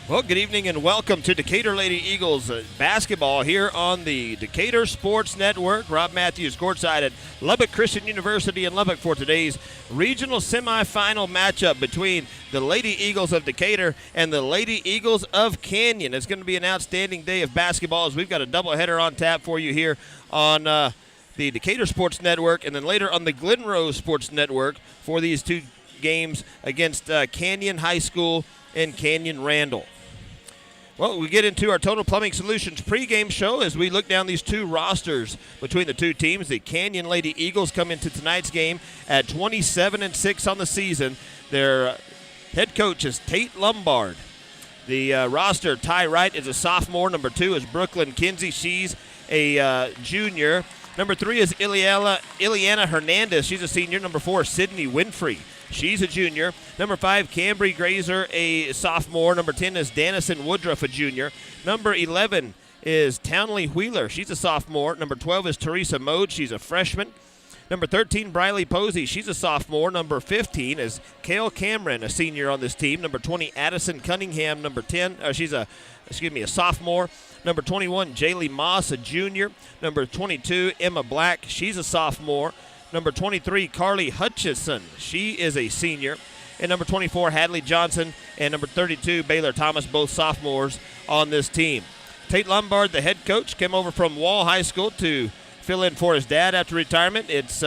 Well, good evening and welcome to Decatur Lady Eagles basketball here on the Decatur Sports Network. Rob Matthews courtside at Lubbock Christian University in Lubbock for today's regional semifinal matchup between the Lady Eagles of Decatur and the Lady Eagles of Canyon. It's going to be an outstanding day of basketball as we've got a doubleheader on tap for you here on the Decatur Sports Network and then later on the Glen Rose Sports Network for these two games against Canyon High School and Canyon Randall. Well, we get into our Total Plumbing Solutions pregame show as we look down these two rosters between the two teams. The Canyon Lady Eagles come into tonight's game at 27-6 on the season. Their head coach is Tate Lombard. The roster, Ty Wright is a sophomore. Number 2 is Brooklyn Kinsey. She's a junior. Number 3 is Ileana Hernandez. She's a senior. Number 4, Sydney Winfrey. She's a junior. Number 5, Cambry Grazer, a sophomore. Number 10 is Dannison Woodruff, a junior. Number 11 is Townley Wheeler. She's a sophomore. Number 12 is Teresa Mode. She's a freshman. Number 13, Briley Posey. She's a sophomore. Number 15 is Kale Cameron, a senior on this team. Number 20, Addison Cunningham. Number 10, she's a sophomore. Number 21, Jaylee Moss, a junior. Number 22, Emma Black. She's a sophomore. Number 23, Carly Hutchison. She is a senior. And number 24, Hadley Johnson. And number 32, Baylor Thomas, both sophomores on this team. Tate Lombard, the head coach, came over from Wall High School to fill in for his dad after retirement. It's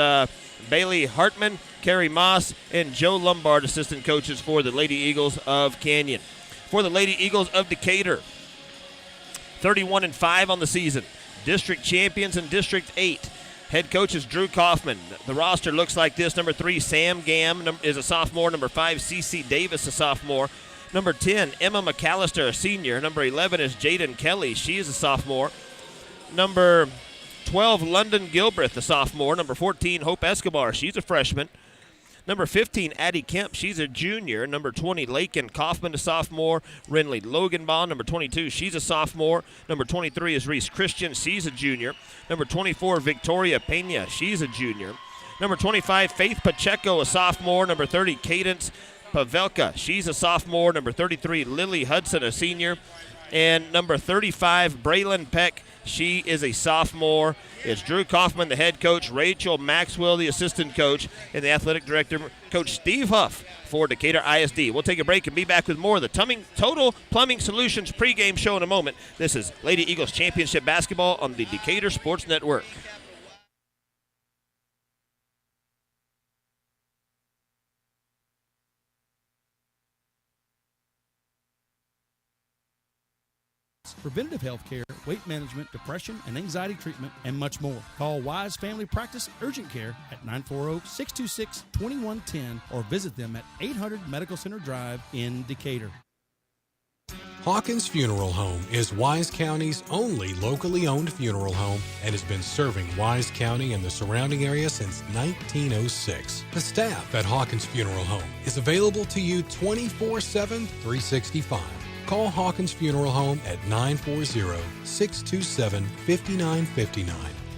Bailey Hartman, Carrie Moss, and Joe Lombard, assistant coaches for the Lady Eagles of Canyon. For the Lady Eagles of Decatur, 31-5 on the season. District champions in District 8. Head coach is Drew Kaufman. The roster looks like this. Number 3, Sam Gam is a sophomore. Number 5, CeCe Davis, a sophomore. Number 10, Emma McAllister, a senior. Number 11 is Jaden Kelly. She is a sophomore. Number 12, London Gilbreth, a sophomore. Number 14, Hope Escobar. She's a freshman. Number 15, Addie Kemp. She's a junior. Number 20, Lakin Kaufman, a sophomore. Renly Loganbaugh, number 22. She's a sophomore. Number 23 is Reese Christian. She's a junior. Number 24, Victoria Pena. She's a junior. Number 25, Faith Pacheco, a sophomore. Number 30, Cadence Pavelka. She's a sophomore. Number 33, Lily Hudson, a senior. And number 35, Braylon Peck. She is a sophomore. It's Drew Kaufman, the head coach, Rachel Maxwell, the assistant coach, and the athletic director, Coach Steve Huff for Decatur ISD. We'll take a break and be back with more of the Total Plumbing Solutions pregame show in a moment. This is Lady Eagles Championship Basketball on the Decatur Sports Network. Preventative health care, weight management, depression and anxiety treatment, and much more. Call Wise Family Practice Urgent Care at 940-626-2110 or visit them at 800 Medical Center Drive in Decatur. Hawkins Funeral Home is Wise County's only locally owned funeral home and has been serving Wise County and the surrounding area since 1906. The staff at Hawkins Funeral Home is available to you 24/7, 365. Call Hawkins Funeral Home at 940-627-5959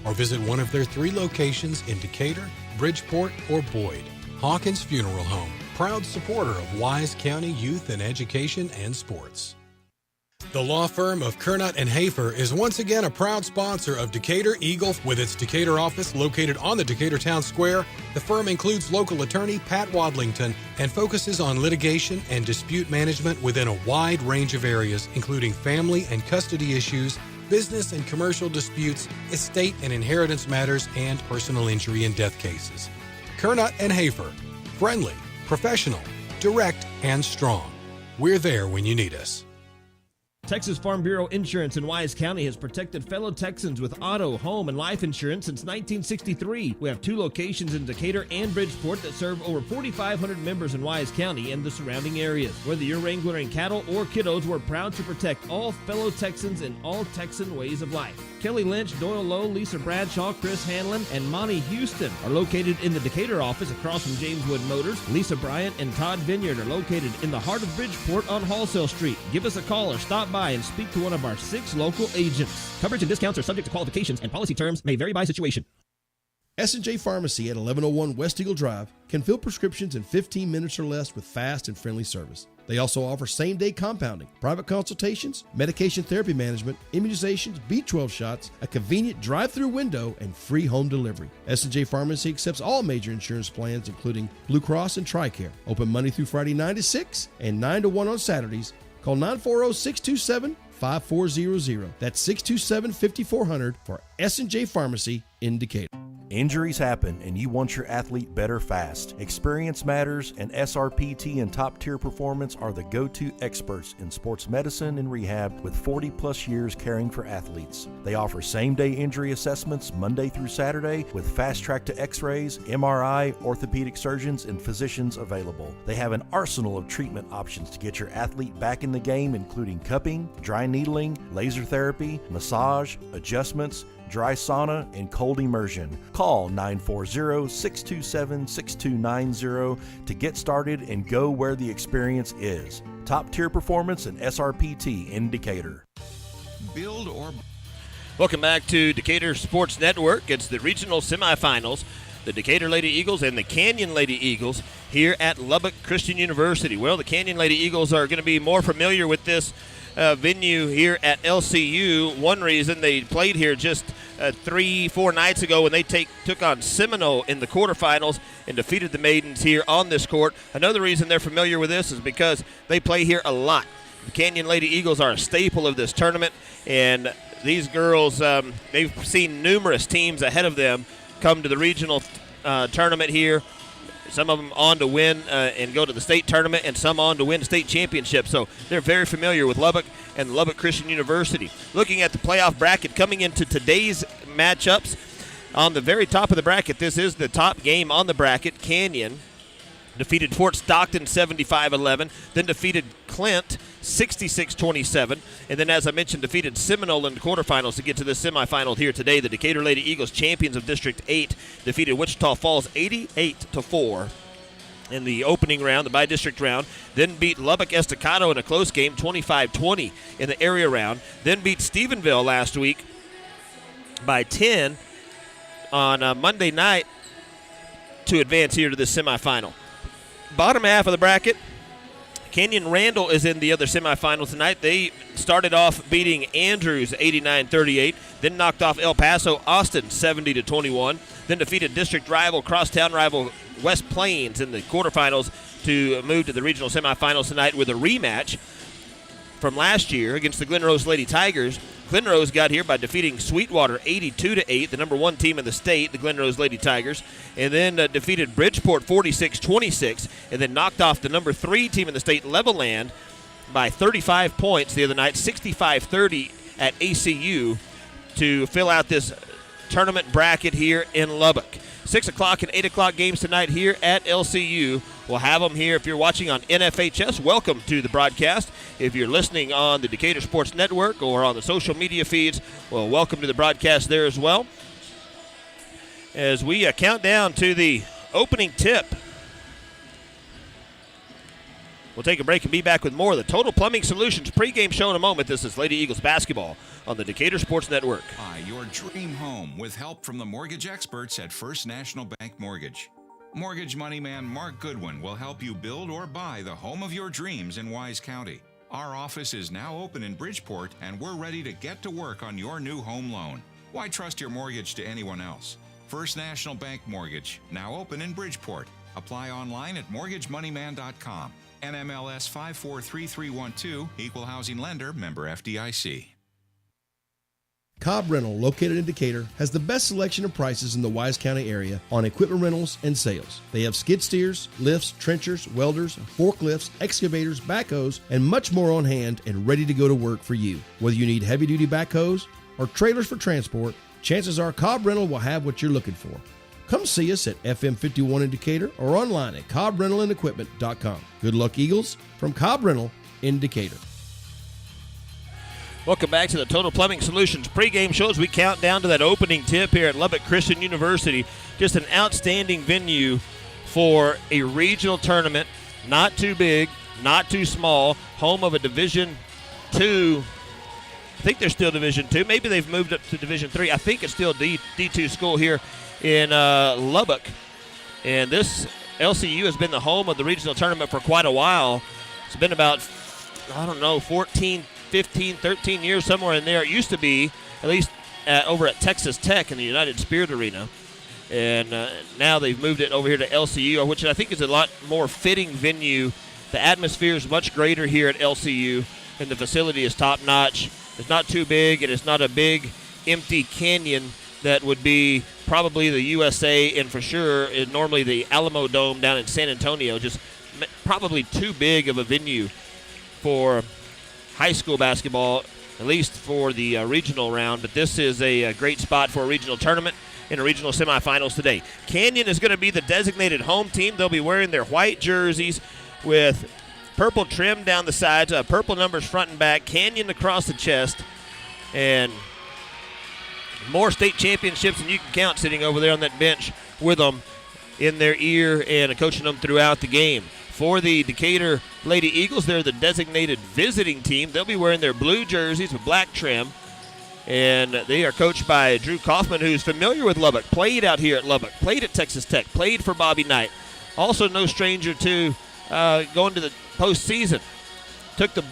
or visit one of their 3 locations in Decatur, Bridgeport, or Boyd. Hawkins Funeral Home, proud supporter of Wise County youth and education and sports. The law firm of Kernot & Hafer is once again a proud sponsor of Decatur Eagle with its Decatur office located on the Decatur Town Square. The firm includes local attorney Pat Wadlington and focuses on litigation and dispute management within a wide range of areas, including family and custody issues, business and commercial disputes, estate and inheritance matters, and personal injury and death cases. Kernot & Hafer, friendly, professional, direct, and strong. We're there when you need us. Texas Farm Bureau Insurance in Wise County has protected fellow Texans with auto, home, and life insurance since 1963. We have 2 locations in Decatur and Bridgeport that serve over 4,500 members in Wise County and the surrounding areas. Whether you're wrangling cattle or kiddos, we're proud to protect all fellow Texans in all Texan ways of life. Kelly Lynch, Doyle Lowe, Lisa Bradshaw, Chris Hanlon, and Monty Houston are located in the Decatur office across from James Wood Motors. Lisa Bryant and Todd Vineyard are located in the heart of Bridgeport on Wholesale Street. Give us a call or stop by and speak to one of our 6 local agents. Coverage and discounts are subject to qualifications and policy terms may vary by situation. S&J Pharmacy at 1101 West Eagle Drive can fill prescriptions in 15 minutes or less with fast and friendly service. They also offer same-day compounding, private consultations, medication therapy management, immunizations, B12 shots, a convenient drive-through window, and free home delivery. S&J Pharmacy accepts all major insurance plans, including Blue Cross and TRICARE. Open Monday through Friday 9 to 6 and 9 to 1 on Saturdays. Call 940-627-5400. That's 627-5400 for S&J Pharmacy in Decatur. Injuries happen and you want your athlete better fast. Experience matters, and SRPT and Top Tier Performance are the go-to experts in sports medicine and rehab with 40 plus years caring for athletes. They offer same-day injury assessments Monday through Saturday with fast track to x-rays, MRI, orthopedic surgeons, and physicians available. They have an arsenal of treatment options to get your athlete back in the game, including cupping, dry needling, laser therapy, massage, adjustments, dry sauna, and cold immersion. Call 940-627-6290 to get started and go where the experience is. Top Tier Performance and SRPT in Decatur. Build or... Welcome back to Decatur Sports Network. It's the regional semifinals. The Decatur Lady Eagles and the Canyon Lady Eagles here at Lubbock Christian University. Well, the Canyon Lady Eagles are going to be more familiar with this venue here at LCU. One reason they played here just 3-4 nights ago when they took on Seminole in the quarterfinals and defeated the Maidens here on this court. Another reason they're familiar with this is because they play here a lot. The Canyon Lady Eagles are a staple of this tournament, and these girls, they've seen numerous teams ahead of them come to the regional tournament here. Some of them on to win and go to the state tournament, and some on to win state championships. So they're very familiar with Lubbock and Lubbock Christian University. Looking at the playoff bracket coming into today's matchups, on the very top of the bracket, this is the top game on the bracket. Canyon defeated Fort Stockton 75-11, then defeated Clint 66-27, and then, as I mentioned, defeated Seminole in the quarterfinals to get to the semifinal here today. The Decatur Lady Eagles, champions of District 8, defeated Wichita Falls 88-4 in the opening round, the by-district round, then beat Lubbock Estacado in a close game 25-20 in the area round, then beat Stephenville last week by 10 on Monday night to advance here to the semifinal. Bottom half of the bracket, Kenyon Randall is in the other semifinal tonight. They started off beating Andrews 89-38, then knocked off El Paso Austin 70-21, then defeated district rival, crosstown rival West Plains in the quarterfinals to move to the regional semifinals tonight with a rematch from last year against the Glen Rose Lady Tigers. Glen Rose got here by defeating Sweetwater 82-8, the number one team in the state, the Glen Rose Lady Tigers, and then defeated Bridgeport 46-26, and then knocked off the number 3 team in the state, Levelland, by 35 points the other night, 65-30 at ACU, to fill out this tournament bracket here in Lubbock. 6 o'clock and 8 o'clock games tonight here at LCU. We'll have them here. If you're watching on NFHS, welcome to the broadcast. If you're listening on the Decatur Sports Network or on the social media feeds, well, welcome to the broadcast there as well. As we count down to the opening tip, we'll take a break and be back with more of the Total Plumbing Solutions pregame show in a moment. This is Lady Eagles basketball on the Decatur Sports Network. Buy your dream home with help from the mortgage experts at First National Bank Mortgage. Mortgage money man Mark Goodwin will help you build or buy the home of your dreams in Wise County. Our office is now open in Bridgeport, and we're ready to get to work on your new home loan. Why trust your mortgage to anyone else? First National Bank Mortgage, now open in Bridgeport. Apply online at mortgagemoneyman.com. NMLS 543312, Equal Housing Lender, member FDIC. Cobb Rental, located in Decatur, has the best selection of prices in the Wise County area on equipment rentals and sales. They have skid steers, lifts, trenchers, welders, forklifts, excavators, backhoes, and much more on hand and ready to go to work for you. Whether you need heavy-duty backhoes or trailers for transport, chances are Cobb Rental will have what you're looking for. Come see us at FM 51 in Decatur or online at CobbRentalAndEquipment.com. Good luck, Eagles, from Cobb Rental in Decatur. Welcome back to the Total Plumbing Solutions pregame show as we count down to that opening tip here at Lubbock Christian University. Just an outstanding venue for a regional tournament. Not too big, not too small. Home of a Division II. I think they're still Division II. Maybe they've moved up to Division III. I think it's still D2 school here in Lubbock. And this LCU has been the home of the regional tournament for quite a while. It's been about, 14, 15, 13 years, somewhere in there. It used to be, at least over at Texas Tech in the United Spirit Arena. And now they've moved it over here to LCU, which I think is a lot more fitting venue. The atmosphere is much greater here at LCU, and the facility is top-notch. It's not too big, and it's not a big, empty canyon that would be probably the USA and for sure normally the Alamo Dome down in San Antonio. Just probably too big of a venue for high school basketball, at least for the regional round. But this is a great spot for a regional tournament in a regional semifinals today. Canyon is going to be the designated home team. They'll be wearing their white jerseys with purple trim down the sides, purple numbers front and back, Canyon across the chest, and more state championships than you can count sitting over there on that bench with them in their ear and coaching them throughout the game. For the Decatur Lady Eagles, they're the designated visiting team. They'll be wearing their blue jerseys with black trim, and they are coached by Drew Kaufman, who's familiar with Lubbock, played out here at Lubbock, played at Texas Tech, played for Bobby Knight. Also no stranger to going to the postseason. Took the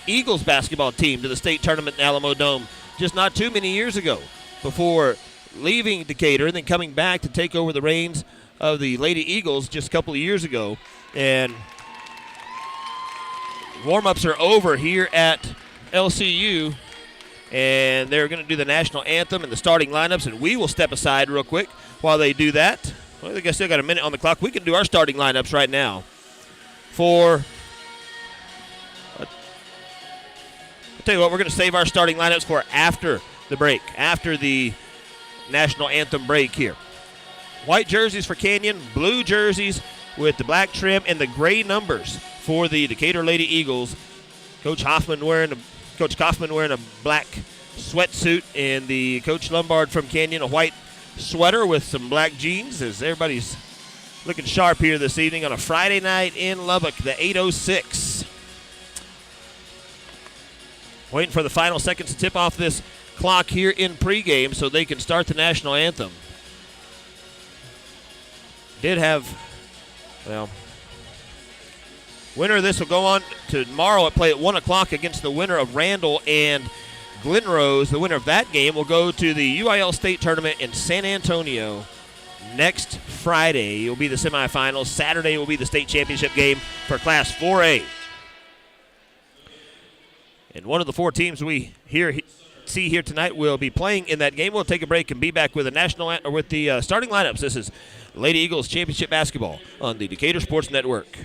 Eagles basketball team to the state tournament in Alamo Dome just not too many years ago before leaving Decatur and then coming back to take over the reins of the Lady Eagles just a couple of years ago. And warm-ups are over here at LCU, and they're going to do the national anthem and the starting lineups, and we will step aside real quick while they do that. Well, I think I still got a minute on the clock. We can do our starting lineups right now. I'll tell you what, we're going to save our starting lineups for after the break, after the national anthem break here. White jerseys for Canyon, blue jerseys with the black trim and the gray numbers for the Decatur Lady Eagles. Coach Kaufman wearing a black sweatsuit, and the Coach Lombard from Canyon a white sweater with some black jeans, as everybody's looking sharp here this evening on a Friday night in Lubbock, the 8:06. Waiting for the final seconds to tip off this clock here in pregame so they can start the national anthem. Winner of this will go on to tomorrow at play at 1 o'clock against the winner of Randall and Glenrose. The winner of that game will go to the UIL State Tournament in San Antonio next Friday. It will be the semifinals. Saturday will be the state championship game for Class 4A. And one of the four teams we see here tonight will be playing in that game. We'll take a break and be back with the starting lineups. This is Lady Eagles Championship Basketball on the Decatur Sports Network.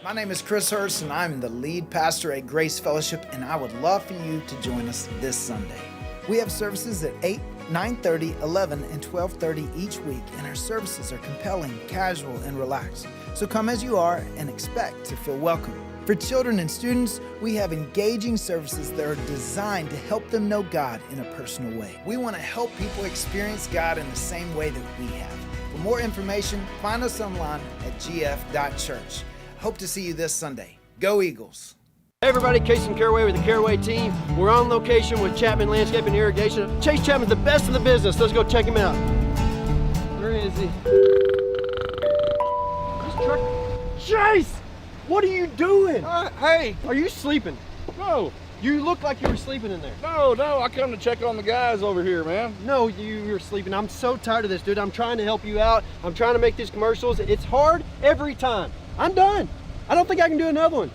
My name is Chris Hurst, and I'm the lead pastor at Grace Fellowship, and I would love for you to join us this Sunday. We have services at 8, 9:30, 11, and 12:30 each week, and our services are compelling, casual, and relaxed. So come as you are and expect to feel welcome. For children and students, we have engaging services that are designed to help them know God in a personal way. We want to help people experience God in the same way that we have. For more information, find us online at gf.church. Hope to see you this Sunday. Go Eagles! Hey everybody, Casey Caraway with the Caraway team. We're on location with Chapman Landscape and Irrigation. Chase Chapman's the best in the business. Let's go check him out. Where is he? This truck. Chase! What are you doing? Hey! Are you sleeping? No! You look like you were sleeping in there. No, I come to check on the guys over here, man. No, you were sleeping. I'm so tired of this, dude. I'm trying to help you out. I'm trying to make these commercials. It's hard every time. I'm done. I don't think I can do another one.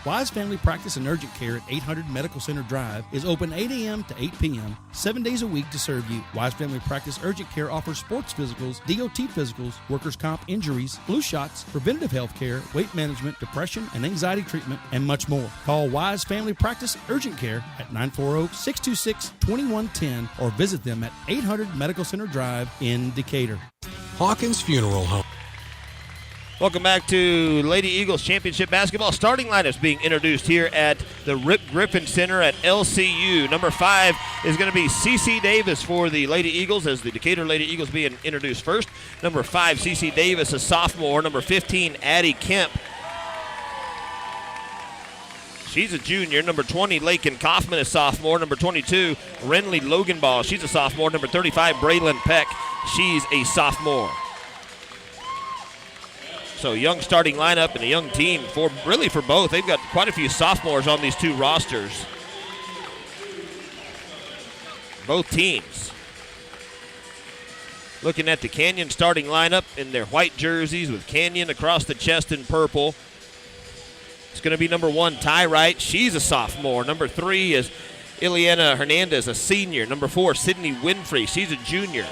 Wise Family Practice and Urgent Care at 800 Medical Center Drive is open 8 a.m. to 8 p.m., 7 days a week to serve you. Wise Family Practice Urgent Care offers sports physicals, DOT physicals, workers' comp injuries, flu shots, preventative health care, weight management, depression and anxiety treatment, and much more. Call Wise Family Practice Urgent Care at 940-626-2110 or visit them at 800 Medical Center Drive in Decatur. Hawkins Funeral Home. Welcome back to Lady Eagles Championship Basketball. Starting lineups being introduced here at the Rip Griffin Center at LCU. Number 5 is going to be C.C. Davis for the Lady Eagles, as the Decatur Lady Eagles being introduced first. Number 5, C.C. Davis, a sophomore. Number 15, Addie Kemp. She's a junior. Number 20, Lakin Kaufman, a sophomore. Number 22, Renly Loganball. She's a sophomore. Number 35, Braylon Peck. She's a sophomore. So young starting lineup and a young team for both. They've got quite a few sophomores on these two rosters. Both teams. Looking at the Canyon starting lineup in their white jerseys with Canyon across the chest in purple. It's going to be number 1, Ty Wright. She's a sophomore. Number 3 is Ileana Hernandez, a senior. Number 4, Sydney Winfrey. She's a junior.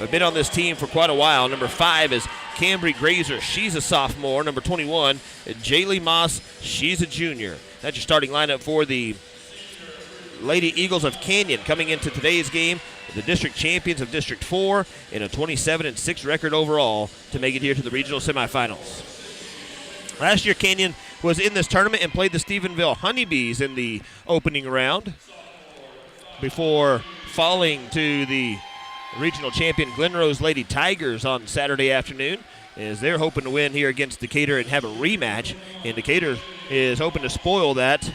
I've been on this team for quite a while. Number 5 is Cambry Grazer. She's a sophomore. Number 21, Jaylee Moss. She's a junior. That's your starting lineup for the Lady Eagles of Canyon coming into today's game. The district champions of District 4 in a 27-6 record overall to make it here to the regional semifinals. Last year, Canyon was in this tournament and played the Stephenville Honeybees in the opening round before falling to the regional champion Glen Rose Lady Tigers on Saturday afternoon, as they're hoping to win here against Decatur and have a rematch. And Decatur is hoping to spoil that.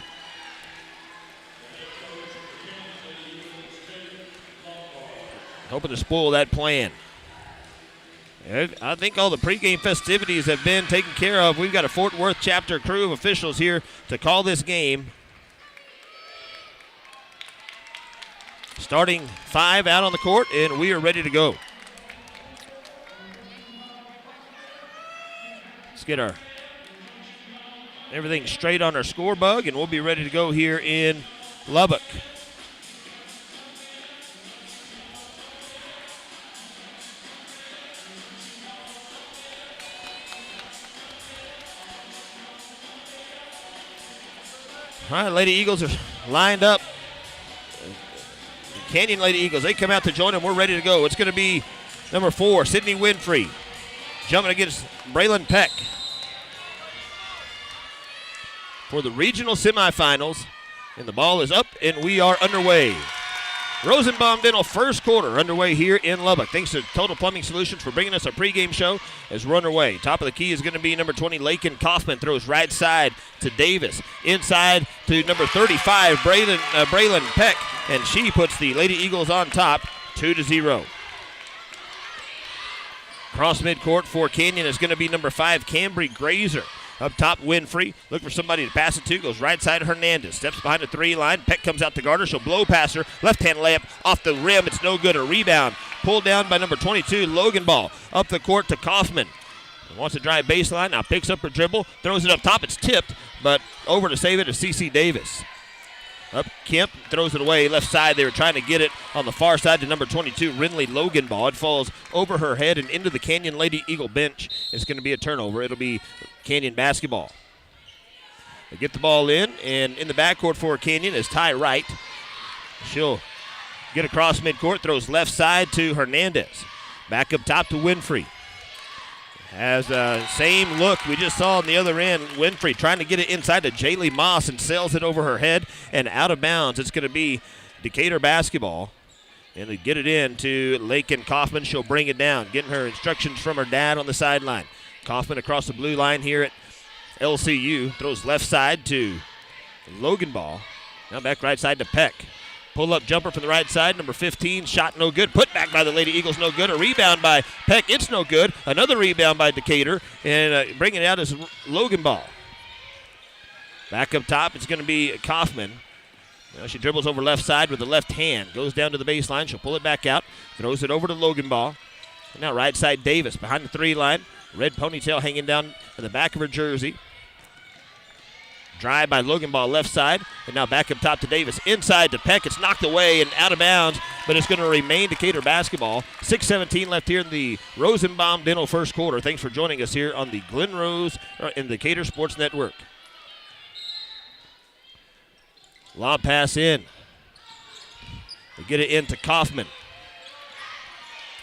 Hoping to spoil that plan. I think all the pregame festivities have been taken care of. We've got a Fort Worth chapter crew of officials here to call this game. Starting 5 out on the court, and we are ready to go. Let's get our everything straight on our score bug, and we'll be ready to go here in Lubbock. All right, Lady Eagles are lined up. Canyon Lady Eagles, they come out to join them. We're ready to go. It's going to be number 4, Sydney Winfrey, jumping against Braylon Peck for the regional semifinals. And the ball is up, and we are underway. Rosenbaum Dental first quarter underway here in Lubbock. Thanks to Total Plumbing Solutions for bringing us a pregame show as we're underway. Top of the key is going to be number 20, Lakin Kaufman. Throws right side to Davis. Inside to number 35, Braylon Peck. And she puts the Lady Eagles on top, 2-0. Cross midcourt for Canyon is going to be number 5, Cambry Grazer. Up top, Winfrey. Look for somebody to pass it to. Goes right side to Hernandez. Steps behind the 3 line. Peck comes out to guard her. She'll blow past her. Left-hand layup off the rim. It's no good. A rebound. Pulled down by number 22, Loganball. Up the court to Kaufman. Wants to drive baseline. Now picks up her dribble. Throws it up top. It's tipped, but over to save it is C.C. Davis. Up Kemp, throws it away. Left side, they were trying to get it on the far side to number 22, Renly Loganball. It falls over her head and into the Canyon Lady Eagle bench. It's going to be a turnover. It'll be Canyon basketball. They get the ball in, and in the backcourt for Canyon is Ty Wright. She'll get across midcourt, throws left side to Hernandez. Back up top to Winfrey. Has the same look we just saw on the other end. Winfrey trying to get it inside to Jaylee Moss and sails it over her head and out of bounds. It's going to be Decatur basketball. And they get it in to Lakin Kaufman. She'll bring it down, getting her instructions from her dad on the sideline. Kaufman across the blue line here at LCU. Throws left side to Loganball. Now back right side to Peck. Pull-up jumper from the right side, number 15, shot no good. Put back by the Lady Eagles, no good. A rebound by Peck, it's no good. Another rebound by Decatur, and bringing it out is Loganball. Back up top, it's going to be Kaufman. Now she dribbles over left side with the left hand. Goes down to the baseline, she'll pull it back out. Throws it over to Loganball. And now right side Davis, behind the 3 line. Red ponytail hanging down in the back of her jersey. Drive by Loganball left side, and now back up top to Davis. Inside to Peck. It's knocked away and out of bounds, but it's going to remain Decatur basketball. 6:17 left here in the Rosenbaum Dental first quarter. Thanks for joining us here on the Glen Rose in the Decatur Sports Network. Lob pass in. They get it into Kaufman.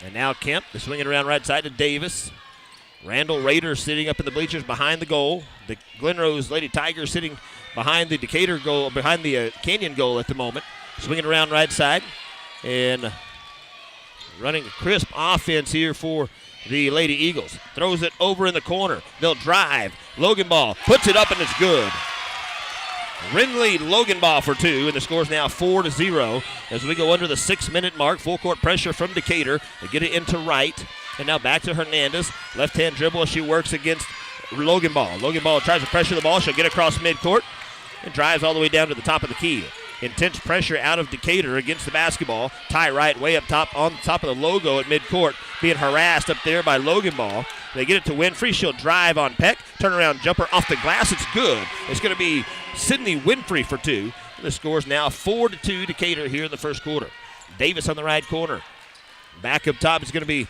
And now Kemp. They're swinging around right side to Davis. Randall Raiders sitting up in the bleachers behind the goal. The Glen Rose Lady Tigers sitting behind the Decatur goal, behind the Canyon goal at the moment. Swinging around right side and running a crisp offense here for the Lady Eagles. Throws it over in the corner. They'll drive. Loganball puts it up and it's good. Rinley Loganbaugh for 2, and the score is now 4-0 as we go under the 6-minute mark. Full court pressure from Decatur. They get it into right, and now back to Hernandez. Left-hand dribble as she works against Loganbaugh. Loganbaugh tries to pressure the ball. She'll get across midcourt and drives all the way down to the top of the key. Intense pressure out of Decatur against the basketball. Ty Wright way up top on top of the logo at midcourt, being harassed up there by Loganbaugh. They get it to Winfrey. She'll drive on Peck. Turnaround jumper off the glass. It's good. It's going to be Sydney Winfrey for 2. The score's now 4-2 Decatur here in the first quarter. Davis on the right corner. Back up top is going to be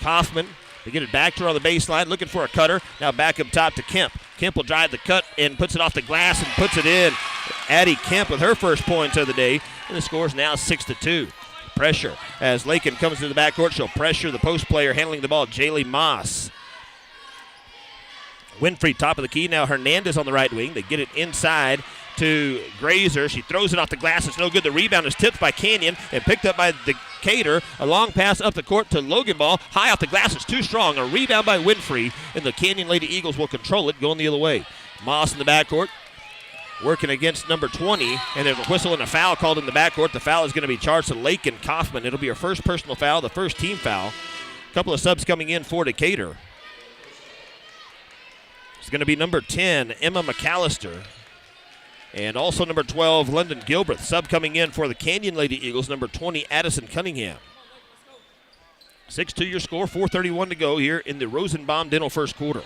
Kaufman. They get it back to her on the baseline, looking for a cutter. Now back up top to Kemp. Kemp will drive the cut and puts it off the glass and puts it in. Addie Kemp with her first points of the day, and the score is now 6-2. Pressure as Lakin comes to the backcourt. She'll pressure the post player handling the ball, Jaylee Moss. Winfrey top of the key. Now Hernandez on the right wing. They get it inside to Grazer. She throws it off the glass. It's no good. The rebound is tipped by Canyon and picked up by Decatur. A long pass up the court to Loganbaugh. High off the glass. It's too strong. A rebound by Winfrey, and the Canyon Lady Eagles will control it going the other way. Moss in the backcourt working against number 20, and there's a whistle and a foul called in the backcourt. The foul is going to be charged to Lakin Kaufman. It'll be her first personal foul, the first team foul. A couple of subs coming in for Decatur. It's going to be number 10, Emma McAllister. And also number 12, London Gilbreth. Sub coming in for the Canyon Lady Eagles, number 20, Addison Cunningham. 6-2 your score, 4:31 to go here in the Rosenbaum Dental first quarter.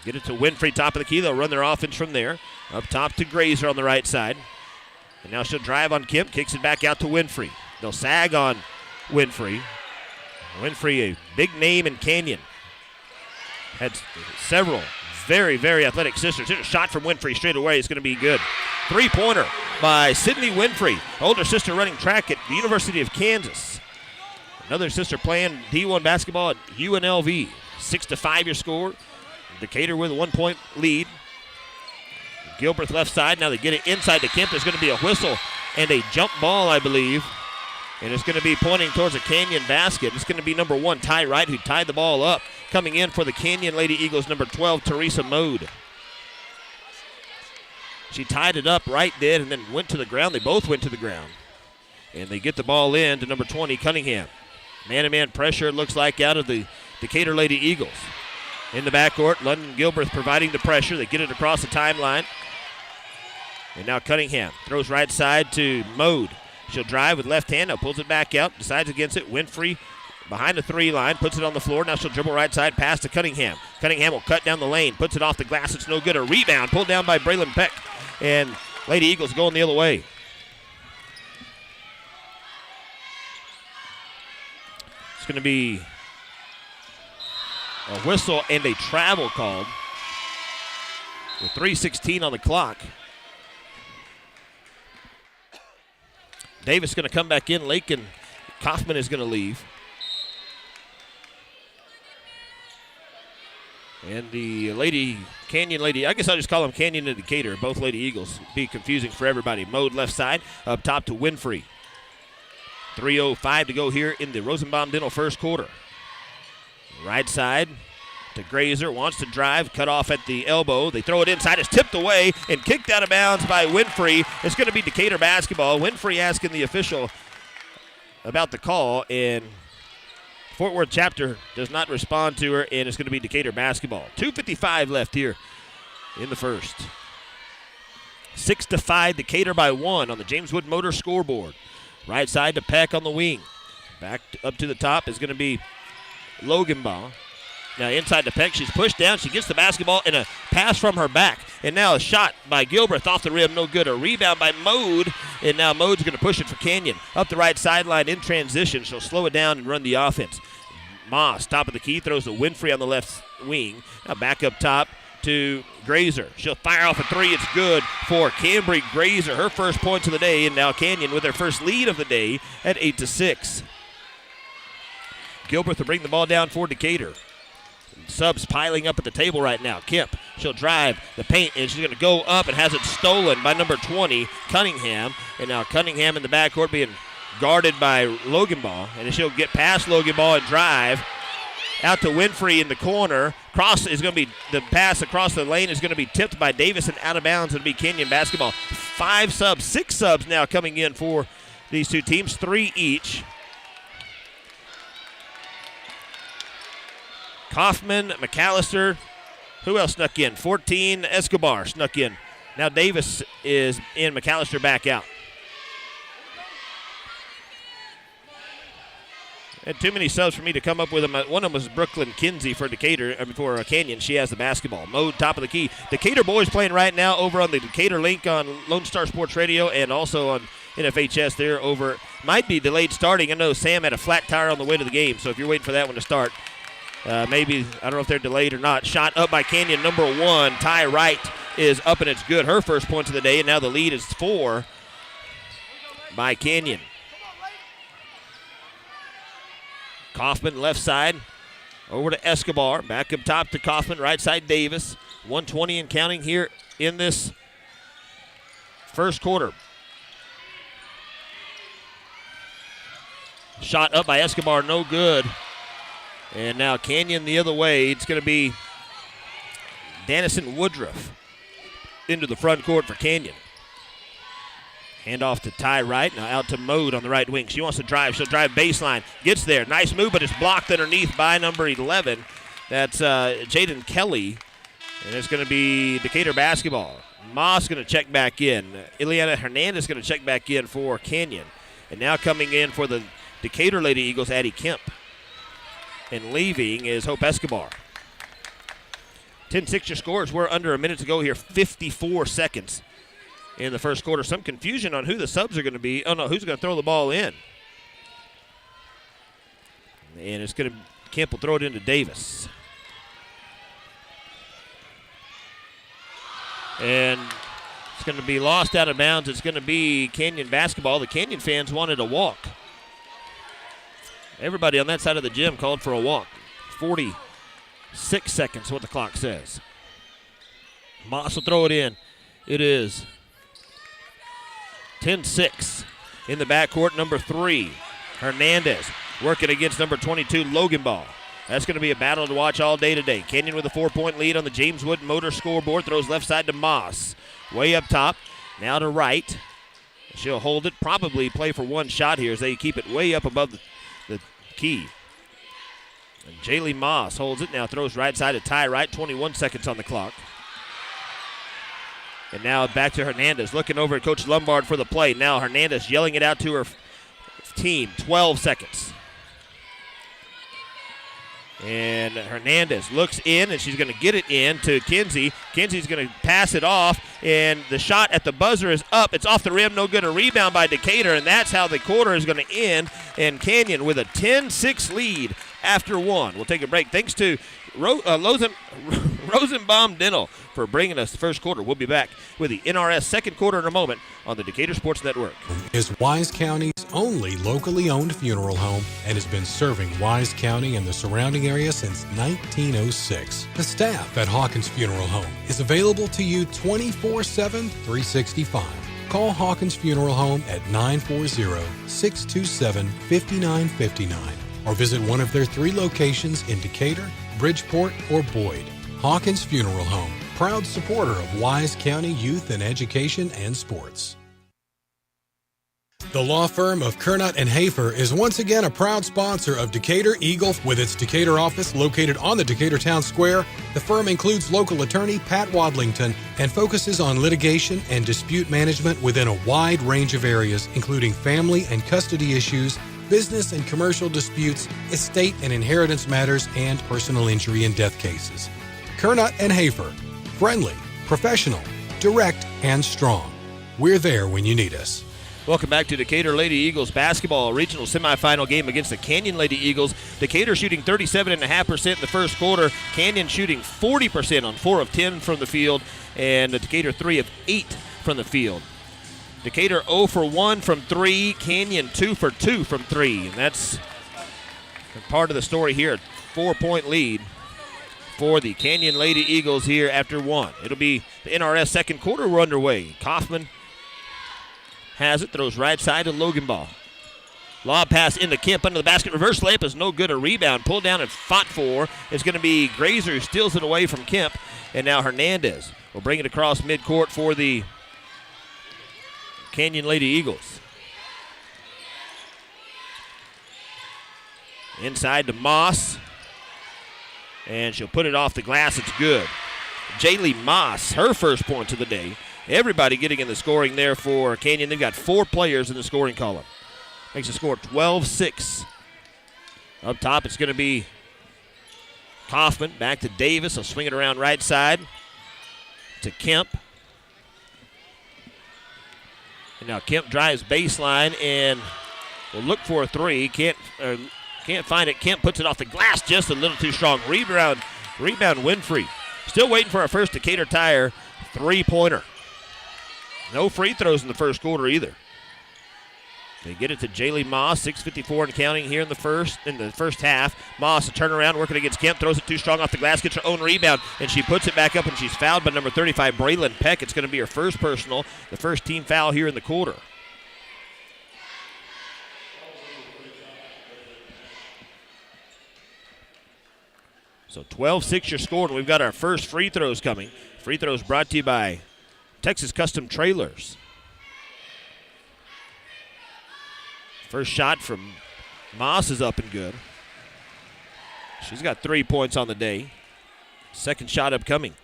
Get it to Winfrey, top of the key. They'll run their offense from there. Up top to Grazer on the right side. And now she'll drive on Kemp, kicks it back out to Winfrey. They'll sag on Winfrey. Winfrey, a big name in Canyon. Had several very, very athletic sisters. Here's a shot from Winfrey straight away. It's going to be good. Three-pointer by Sydney Winfrey, older sister running track at the University of Kansas. Another sister playing D1 basketball at UNLV. 6-5 your score. Decatur with a 1-point lead. Gilbreth left side. Now they get it inside to Kemp. There's going to be a whistle and a jump ball, I believe. And it's going to be pointing towards a Canyon basket. It's going to be number 1, Ty Wright, who tied the ball up. Coming in for the Canyon Lady Eagles, number 12, Teresa Mode. She tied it up, Wright did, and then went to the ground. They both went to the ground. And they get the ball in to number 20, Cunningham. Man-to-man pressure, it looks like, out of the Decatur Lady Eagles. In the backcourt, London Gilbreth providing the pressure. They get it across the timeline. And now Cunningham throws right side to Mode. She'll drive with left hand. Now pulls it back out. Decides against it. Winfrey behind the 3 line. Puts it on the floor. Now she'll dribble right side. Pass to Cunningham. Cunningham will cut down the lane. Puts it off the glass. It's no good. A rebound pulled down by Braylon Peck. And Lady Eagles going the other way. It's going to be a whistle and a travel called with 3:16 on the clock. Davis going to come back in. Lakin Kaufman is going to leave. And the Canyon Lady, I guess I'll just call them Canyon and Decatur, both Lady Eagles. Be confusing for everybody. Mode left side, up top to Winfrey. 3:05 to go here in the Rosenbaum Dental first quarter. Right side to Grazer, wants to drive, cut off at the elbow. They throw it inside, it's tipped away and kicked out of bounds by Winfrey. It's going to be Decatur basketball. Winfrey asking the official about the call, and Fort Worth chapter does not respond to her, and it's going to be Decatur basketball. 2:55 left here in the first. 6-5, Decatur by 1 on the James Wood Motor scoreboard. Right side to Peck on the wing. Back up to the top is going to be Loganbaugh. Now inside to Peck, she's pushed down. She gets the basketball and a pass from her back. And now a shot by Gilbreth off the rim, no good. A rebound by Mode, and now Mode's going to push it for Canyon. Up the right sideline in transition. She'll slow it down and run the offense. Moss, top of the key, throws to Winfrey on the left wing. Now back up top to Grazer. She'll fire off a 3. It's good for Cambry Grazer, her first points of the day, and now Canyon with their first lead of the day at 8-6. Gilbreth will bring the ball down for Decatur. Subs piling up at the table right now. Kemp, she'll drive the paint, and she's going to go up and has it stolen by number 20, Cunningham. And now Cunningham in the backcourt being guarded by Loganbaugh. And she'll get past Loganbaugh and drive. out to Winfrey in the corner. Cross is going to be, the pass across the lane is going to be tipped by Davis and out of bounds. It'll be Kenyon basketball. 6 subs now coming in for these two teams, 3 each. Kaufman, McAllister, who else snuck in? 14, Escobar snuck in. Now Davis is in, McAllister back out. Had too many subs for me to come up with them. One of them was Brooklyn Kinsey for Canyon. She has the basketball. Mode top of the key. Decatur boys playing right now over on the Decatur link on Lone Star Sports Radio and also on NFHS there over. Might be delayed starting. I know Sam had a flat tire on the way to the game, so if you're waiting for that one to start, maybe, I don't know if they're delayed or not. Shot up by Canyon, number 1. Ty Wright is up and it's good. Her first points of the day, and now the lead is 4 by Canyon. Kaufman left side over to Escobar. Back up top to Kaufman, right side Davis. 1:20 and counting here in this first quarter. Shot up by Escobar, no good. And now Canyon the other way. It's going to be Dennison Woodruff into the front court for Canyon. Hand off to Ty Wright. Now out to Mode on the right wing. She wants to drive. She'll drive baseline. Gets there. Nice move, but it's blocked underneath by number 11. That's Jaden Kelly. And it's going to be Decatur basketball. Moss going to check back in. Ileana Hernandez going to check back in for Canyon. And now coming in for the Decatur Lady Eagles, Addie Kemp. And leaving is Hope Escobar. 10-6 your scores. We're under a minute to go here. 54 seconds in the first quarter. Some confusion on who the subs are going to be. Oh, no, who's going to throw the ball in. And it's going to, Kemp will throw it into Davis. And it's going to be lost out of bounds. It's going to be Canyon basketball. The Canyon fans wanted a walk. Everybody on that side of the gym called for a walk. 46 seconds, what the clock says. Moss will throw it in. It is 10-6 in the backcourt. Number 3, Hernandez working against number 22, Loganball. That's going to be a battle to watch all day today. Canyon with a 4-point lead on the James Wood Motor scoreboard. Throws left side to Moss. Way up top. Now to right. She'll hold it. Probably play for one shot here as they keep it way up above the key. And Jaylee Moss holds it. Now throws right side to Ty Wright. 21 seconds on the clock. And now back to Hernandez. Looking over at Coach Lombard for the play. Now Hernandez yelling it out to her team. 12 seconds. And Hernandez looks in, and she's going to get it in to Kinsey. Kinsey's going to pass it off, and the shot at the buzzer is up. It's off the rim, no good. A rebound by Decatur, and that's how the quarter is going to end. And Canyon with a 10-6 lead after 1. We'll take a break. Thanks to Rosenbaum Dental for bringing us the first quarter. We'll be back with the NRS second quarter in a moment on the Decatur Sports Network. Is Wise County's only locally owned funeral home and has been serving Wise County and the surrounding area since 1906. The staff at Hawkins Funeral Home is available to you 24/7, 365. Call Hawkins Funeral Home at 940-627-5959 or visit one of their 3 locations in Decatur, Bridgeport, or Boyd. Hawkins Funeral Home, proud supporter of Wise County youth and education and sports. The law firm of Kernot & Hafer is once again a proud sponsor of Decatur Eagle. With its Decatur office located on the Decatur Town Square, the firm includes local attorney Pat Wadlington and focuses on litigation and dispute management within a wide range of areas, including family and custody issues, business and commercial disputes, estate and inheritance matters, and personal injury and death cases. Kernot & Hafer, friendly, professional, direct, and strong. We're there when you need us. Welcome back to Decatur Lady Eagles basketball regional semifinal game against the Canyon Lady Eagles. Decatur shooting 37.5% in the first quarter. Canyon shooting 40% on 4 of 10 from the field, and the Decatur 3 of 8 from the field. Decatur 0 for 1 from 3. Canyon 2 for 2 from 3. And that's part of the story here. 4-point lead for the Canyon Lady Eagles here after 1. It'll be the NRS second quarter. We're underway. Kaufman has it, throws right side to Loganball. Lob pass into Kemp under the basket. Reverse layup is no good. A rebound pulled down and fought for. It's going to be Grazer who steals it away from Kemp. And now Hernandez will bring it across midcourt for the Canyon Lady Eagles. Inside to Moss. And she'll put it off the glass. It's good. Jaylee Moss, her first points of the day. Everybody getting in the scoring there for Canyon. They've got 4 players in the scoring column. Makes the score 12-6. Up top, it's going to be Kaufman. Back to Davis. He'll swing it around right side to Kemp. And now Kemp drives baseline and will look for a 3. Can't find it. Kemp puts it off the glass just a little too strong. Rebound Winfrey. Still waiting for our first Decatur Tire 3-pointer. No free throws in the first quarter either. They get it to Jaylee Moss, 6:54 and counting here in the first half. Moss, a turnaround, working against Kemp, throws it too strong off the glass, gets her own rebound, and she puts it back up, and she's fouled by number 35, Braylon Peck. It's going to be her first personal, the first team foul here in the quarter. So 12-6 your score, and we've got our first free throws coming. Free throws brought to you by Texas Custom Trailers. First shot from Moss is up and good. She's got 3 points on the day. Second shot upcoming.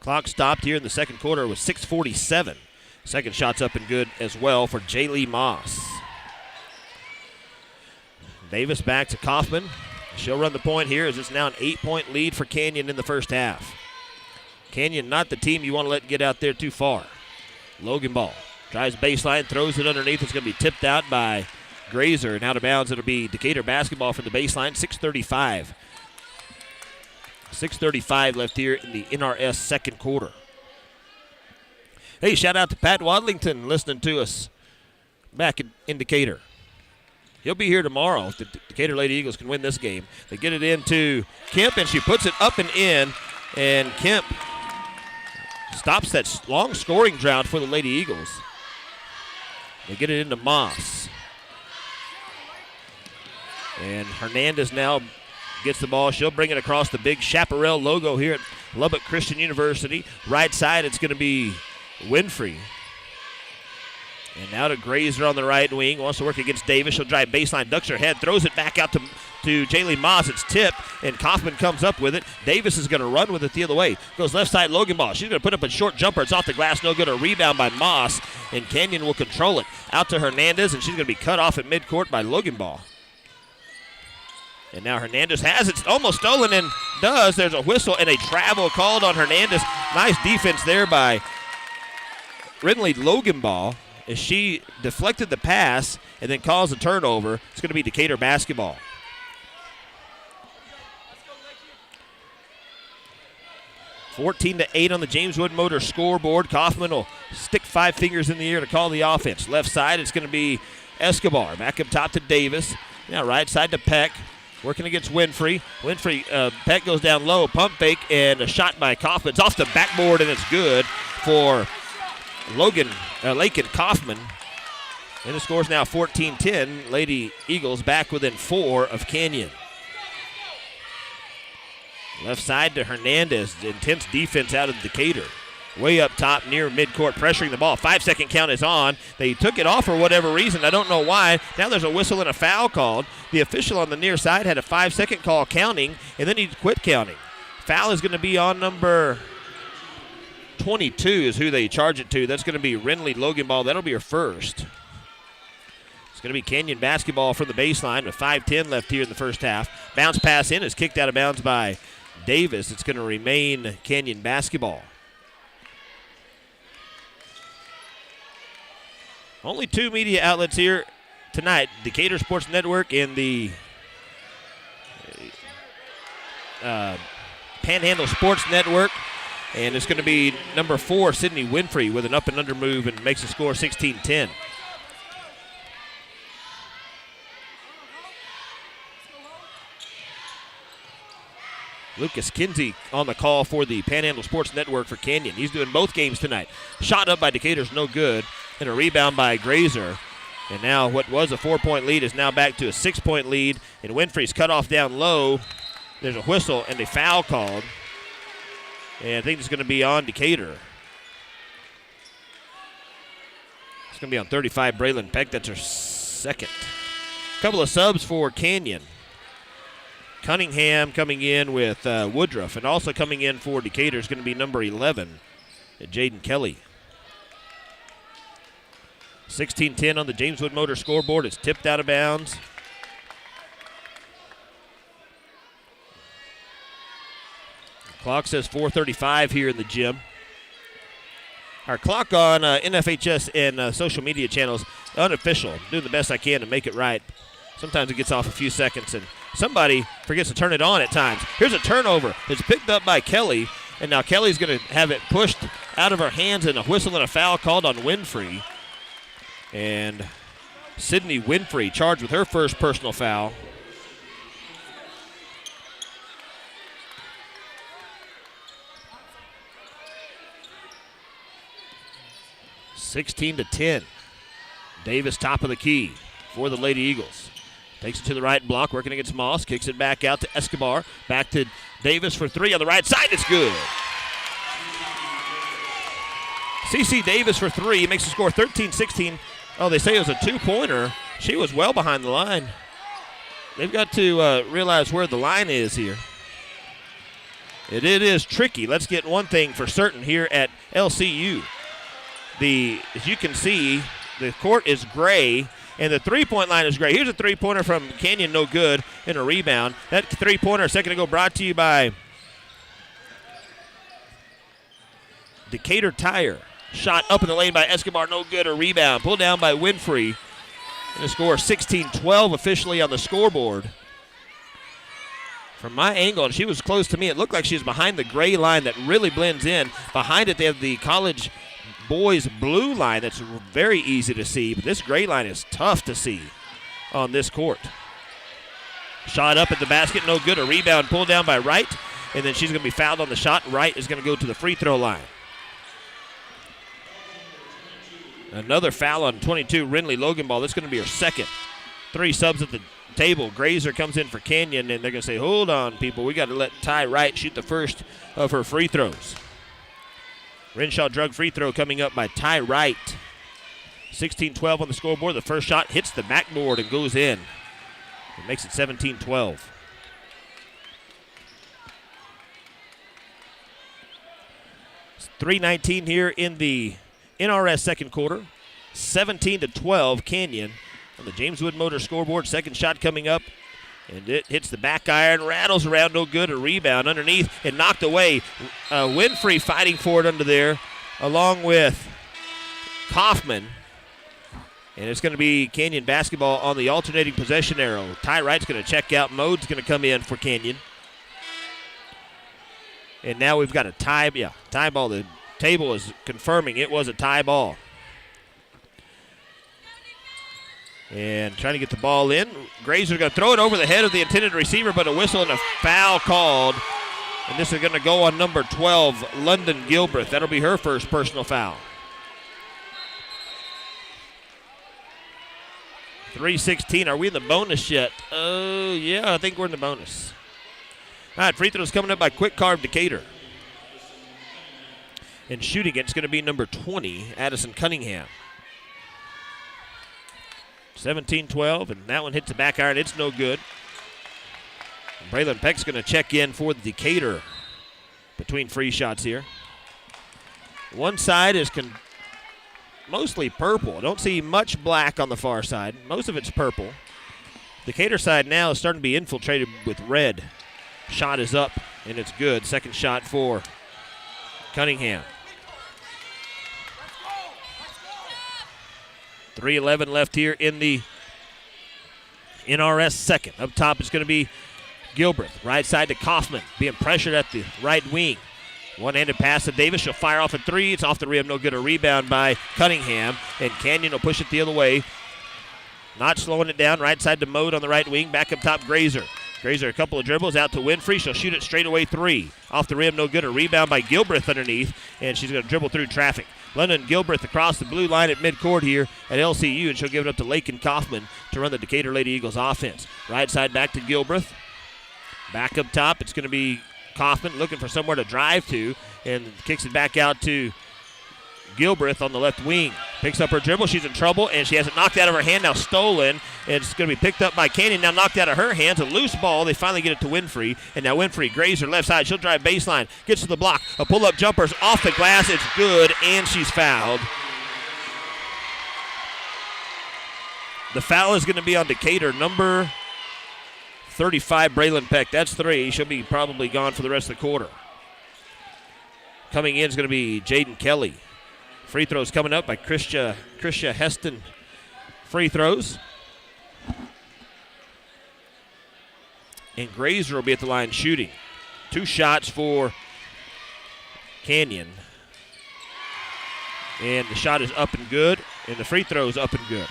Clock stopped here in the second quarter with 6:47. Second shot's up and good as well for Jaylee Moss. Davis back to Kaufman. She'll run the point here as it's now an 8-point lead for Canyon in the first half. Canyon not the team you want to let get out there too far. Logan Ball. Drives baseline, throws it underneath. It's going to be tipped out by Grazer. And out of bounds, it'll be Decatur basketball from the baseline. 6:35. 6:35 left here in the NRS second quarter. Hey, shout out to Pat Wadlington listening to us back in Decatur. He'll be here tomorrow if the Decatur Lady Eagles can win this game. They get it into Kemp, and she puts it up and in. And Kemp stops that long scoring drought for the Lady Eagles. They get it into Moss. And Hernandez now gets the ball. She'll bring it across the big Chaparral logo here at Lubbock Christian University. Right side, it's going to be Winfrey. And now to Grazer on the right wing. Wants to work against Davis. She'll drive baseline, ducks her head, throws it back out to Jaylee Moss. It's tipped, and Kaufman comes up with it. Davis is going to run with it the other way. Goes left side, Logan Ball. She's going to put up a short jumper. It's off the glass, no good. A rebound by Moss, and Canyon will control it. Out to Hernandez, and she's going to be cut off at midcourt by Logan Ball. And now Hernandez has it almost stolen and does. There's a whistle and a travel called on Hernandez. Nice defense there by Ridley Logan Ball as she deflected the pass and then caused a turnover. It's going to be Decatur basketball. (14-8) on the James Wood Motor scoreboard. Kaufman will stick 5 fingers in the air to call the offense. Left side, it's going to be Escobar. Back up top to Davis. Now right side to Peck. Working against Winfrey. Peck goes down low. Pump fake and a shot by Kaufman. It's off the backboard and it's good for Lakin Kaufman. And the score's now 14-10. Lady Eagles back within 4 of Canyon. Left side to Hernandez. Intense defense out of Decatur. Way up top near midcourt, pressuring the ball. 5-second count is on. They took it off for whatever reason. I don't know why. Now there's a whistle and a foul called. The official on the near side had a 5-second call counting, and then he quit counting. Foul is going to be on number 22 is who they charge it to. That's going to be Ridley Logan Ball. That'll be her first. It's going to be Canyon basketball from the baseline with 5:10 left here in the first half. Bounce pass in is kicked out of bounds by Davis. It's going to remain Canyon basketball. Only 2 media outlets here tonight, Decatur Sports Network and the Panhandle Sports Network. And it's going to be number 4, Sydney Winfrey, with an up and under move and makes the score 16-10. Lucas Kinsey on the call for the Panhandle Sports Network for Canyon. He's doing both games tonight. Shot up by Decatur's no good, and a rebound by Grazer. And now what was a 4-point lead is now back to a 6-point lead. And Winfrey's cut off down low. There's a whistle and a foul called. And I think it's going to be on Decatur. It's going to be on 35, Braylon Peck. That's her second. Couple of subs for Canyon. Cunningham coming in with Woodruff. And also coming in for Decatur is going to be number 11, Jaden Kelly. 16-10 on the James Wood Motor scoreboard. It's tipped out of bounds. The clock says 4:35 here in the gym. Our clock on NFHS and social media channels, unofficial. I'm doing the best I can to make it right. Sometimes it gets off a few seconds, and somebody forgets to turn it on at times. Here's a turnover. It's picked up by Kelly, and now Kelly's going to have it pushed out of her hands, and a whistle and a foul called on Winfrey. And Sydney Winfrey charged with her first personal foul. (16-10). Davis top of the key for the Lady Eagles. Takes it to the right block, working against Moss. Kicks it back out to Escobar. Back to Davis for three on the right side. It's good. CC Davis for three. Makes the score 13-16. Oh, they say it was a two-pointer. She was well behind the line. They've got to realize where the line is here. It is tricky. Let's get one thing for certain here at LCU. As you can see, the court is gray, and the three-point line is gray. Here's a three-pointer from Canyon, no good, and a rebound. That three-pointer a second ago brought to you by Decatur Tire. Shot up in the lane by Escobar, no good, a rebound. Pulled down by Winfrey. And the score 16-12 officially on the scoreboard. From my angle, and she was close to me, it looked like she was behind the gray line that really blends in. Behind it, they have the college boys blue line that's very easy to see, but this gray line is tough to see on this court. Shot up at the basket, no good. A rebound pulled down by Wright, and then she's going to be fouled on the shot. Wright is going to go to the free throw line. Another foul on 22, Rinley Loganball. That's going to be her second. Three subs at the table. Grazer comes in for Canyon, and they're going to say, hold on, people. We got to let Ty Wright shoot the first of her free throws. Renshaw drug free throw coming up by Ty Wright. 16-12 on the scoreboard. The first shot hits the backboard and goes in. It makes it 17-12. It's 3:19 here in the NRS second quarter. 17-12 Canyon on the James Wood Motor scoreboard. Second shot coming up, and it hits the back iron, rattles around, no good. A rebound underneath and knocked away. Winfrey fighting for it under there, along with Kaufman. And it's going to be Canyon basketball on the alternating possession arrow. Ty Wright's going to check out. Mode's going to come in for Canyon. And now we've got a tie ball. The table is confirming it was a tie ball. And trying to get the ball in. Grazer's going to throw it over the head of the intended receiver, but a whistle and a foul called. And this is going to go on number 12, London Gilbreth. That'll be her first personal foul. 3:16. Are we in the bonus yet? Oh, yeah, I think we're in the bonus. All right, free throws coming up by Quick Carve Decatur. And shooting it's going to be number 20, Addison Cunningham. 17-12, and that one hits the back iron. It's no good. And Braylon Peck's going to check in for the Decatur between free shots here. One side is mostly purple. I don't see much black on the far side. Most of it's purple. Decatur side now is starting to be infiltrated with red. Shot is up, and it's good. Second shot for Cunningham. 3:11 left here in the NRS second. Up top it's going to be Gilbreth. Right side to Kaufman, being pressured at the right wing. One-handed pass to Davis. She'll fire off a three. It's off the rim. No good. A rebound by Cunningham. And Canyon will push it the other way. Not slowing it down. Right side to Mode on the right wing. Back up top, Grazer. Grazer a couple of dribbles out to Winfrey. She'll shoot it straight away three. Off the rim, no good. A rebound by Gilbreth underneath. And she's going to dribble through traffic. Lennon Gilbreth across the blue line at midcourt here at LCU, and she'll give it up to Lakin Kaufman to run the Decatur Lady Eagles offense. Right side back to Gilbreth. Back up top, it's going to be Kaufman looking for somewhere to drive to, and kicks it back out to Gilbreth on the left wing. Picks up her dribble. She's in trouble, and she has it knocked out of her hand, now stolen. It's going to be picked up by Canyon, now knocked out of her hands. A loose ball. They finally get it to Winfrey, and now Winfrey grazes her left side. She'll drive baseline, gets to the block. A pull-up jumper's off the glass. It's good, and she's fouled. The foul is going to be on Decatur, number 35, Braylon Peck. That's 3. She'll be probably gone for the rest of the quarter. Coming in is going to be Jaden Kelly. Free throws coming up by Krisha Heston. Free throws. And Grazer will be at the line shooting. 2 shots for Canyon. And the shot is up and good, and the free throw is up and good.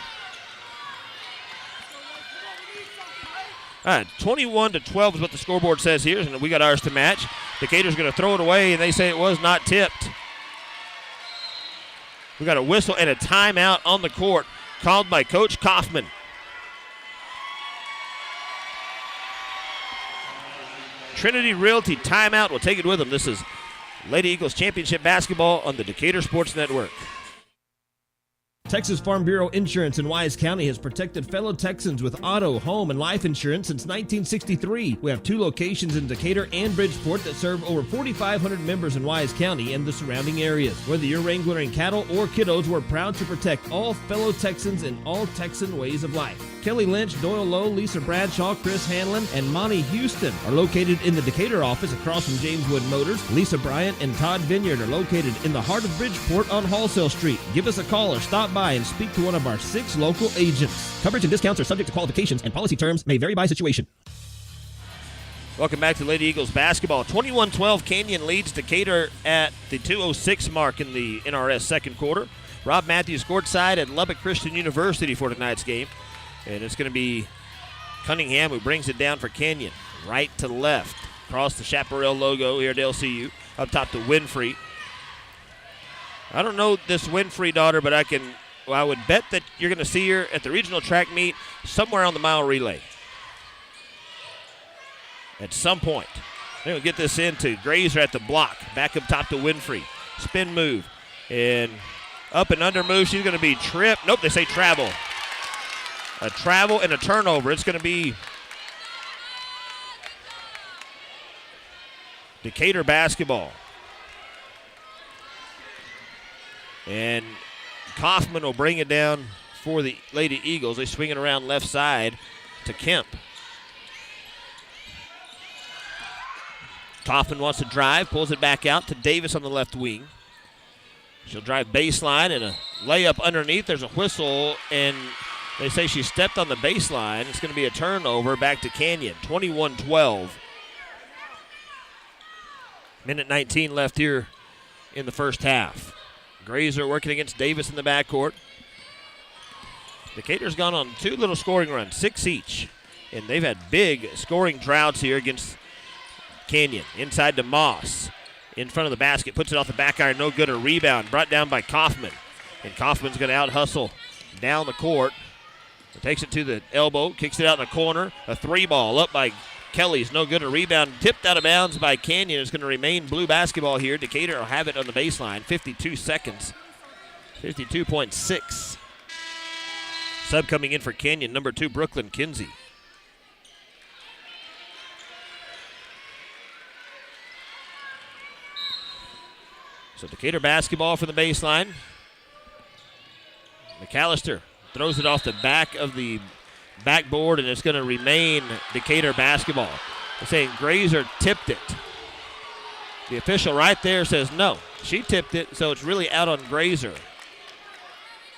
All right, 21-12 is what the scoreboard says here, and we got ours to match. Decatur's going to throw it away, and they say it was not tipped. We got a whistle and a timeout on the court called by Coach Kaufman. Trinity Realty timeout. We'll take it with them. This is Lady Eagles Championship Basketball on the Decatur Sports Network. Texas Farm Bureau Insurance in Wise County has protected fellow Texans with auto, home, and life insurance since 1963. We have 2 locations in Decatur and Bridgeport that serve over 4,500 members in Wise County and the surrounding areas. Whether you're wrangling cattle or kiddos, we're proud to protect all fellow Texans in all Texan ways of life. Kelly Lynch, Doyle Lowe, Lisa Bradshaw, Chris Hanlon, and Monty Houston are located in the Decatur office across from James Wood Motors. Lisa Bryant and Todd Vineyard are located in the heart of Bridgeport on Wholesale Street. Give us a call or stop by and speak to one of our 6 local agents. Coverage and discounts are subject to qualifications, and policy terms may vary by situation. Welcome back to Lady Eagles basketball. 21-12, Canyon leads Decatur at the 2:06 mark in the NRS second quarter. Rob Matthews courtside at Lubbock Christian University for tonight's game. And it's going to be Cunningham who brings it down for Canyon. Right to left. Across the Chaparral logo here at LCU. Up top to Winfrey. I don't know this Winfrey daughter, but I would bet that you're going to see her at the regional track meet somewhere on the mile relay. At some point. Then we'll get this into Grazer at the block. Back up top to Winfrey. Spin move. And up and under move. She's going to be tripped. Nope, they say travel. A travel and a turnover. It's going to be Decatur basketball. And Kaufman will bring it down for the Lady Eagles. They swing it around left side to Kemp. Kaufman wants to drive, pulls it back out to Davis on the left wing. She'll drive baseline and a layup underneath. There's a whistle, and they say she stepped on the baseline. It's going to be a turnover back to Canyon. 21-12. Minute 19 left here in the first half. Grazer working against Davis in the backcourt. Decatur's gone on 2 little scoring runs, 6 each. And they've had big scoring droughts here against Canyon. Inside to Moss. In front of the basket. Puts it off the back iron. No good. A rebound. Brought down by Kaufman. And Kaufman's going to out-hustle down the court. Takes it to the elbow. Kicks it out in the corner. A 3-ball up by Kelly's no good. A rebound tipped out of bounds by Canyon. It's going to remain blue basketball here. Decatur will have it on the baseline. 52 seconds. 52.6. Sub coming in for Canyon, number 2, Brooklyn Kinsey. So Decatur basketball for the baseline. McAllister throws it off the back of the backboard, and it's going to remain Decatur basketball. They're saying Grazer tipped it. The official right there says no. She tipped it, so it's really out on Grazer.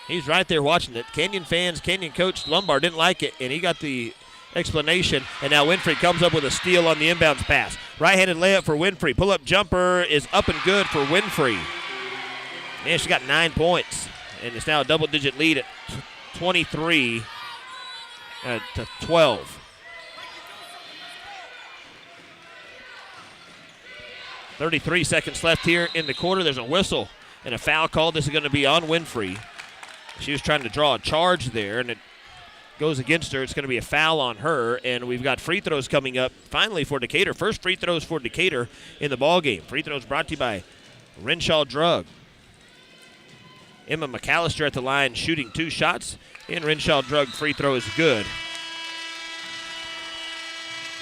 He's right there watching it. Canyon fans, Canyon coach Lombard didn't like it, and he got the explanation. And now Winfrey comes up with a steal on the inbounds pass. Right-handed layup for Winfrey. Pull-up jumper is up and good for Winfrey. Man, she got 9 points, and it's now a double-digit lead at 23 to 12. .33 seconds left here in the quarter. There's a whistle and a foul call. This is going to be on Winfrey. She was trying to draw a charge there, and it goes against her. It's going to be a foul on her, and we've got free throws coming up finally for Decatur. First free throws for Decatur in the ballgame. Free throws brought to you by Renshaw Drug. Emma McAllister at the line shooting 2 shots, and Renshaw Drug free throw is good.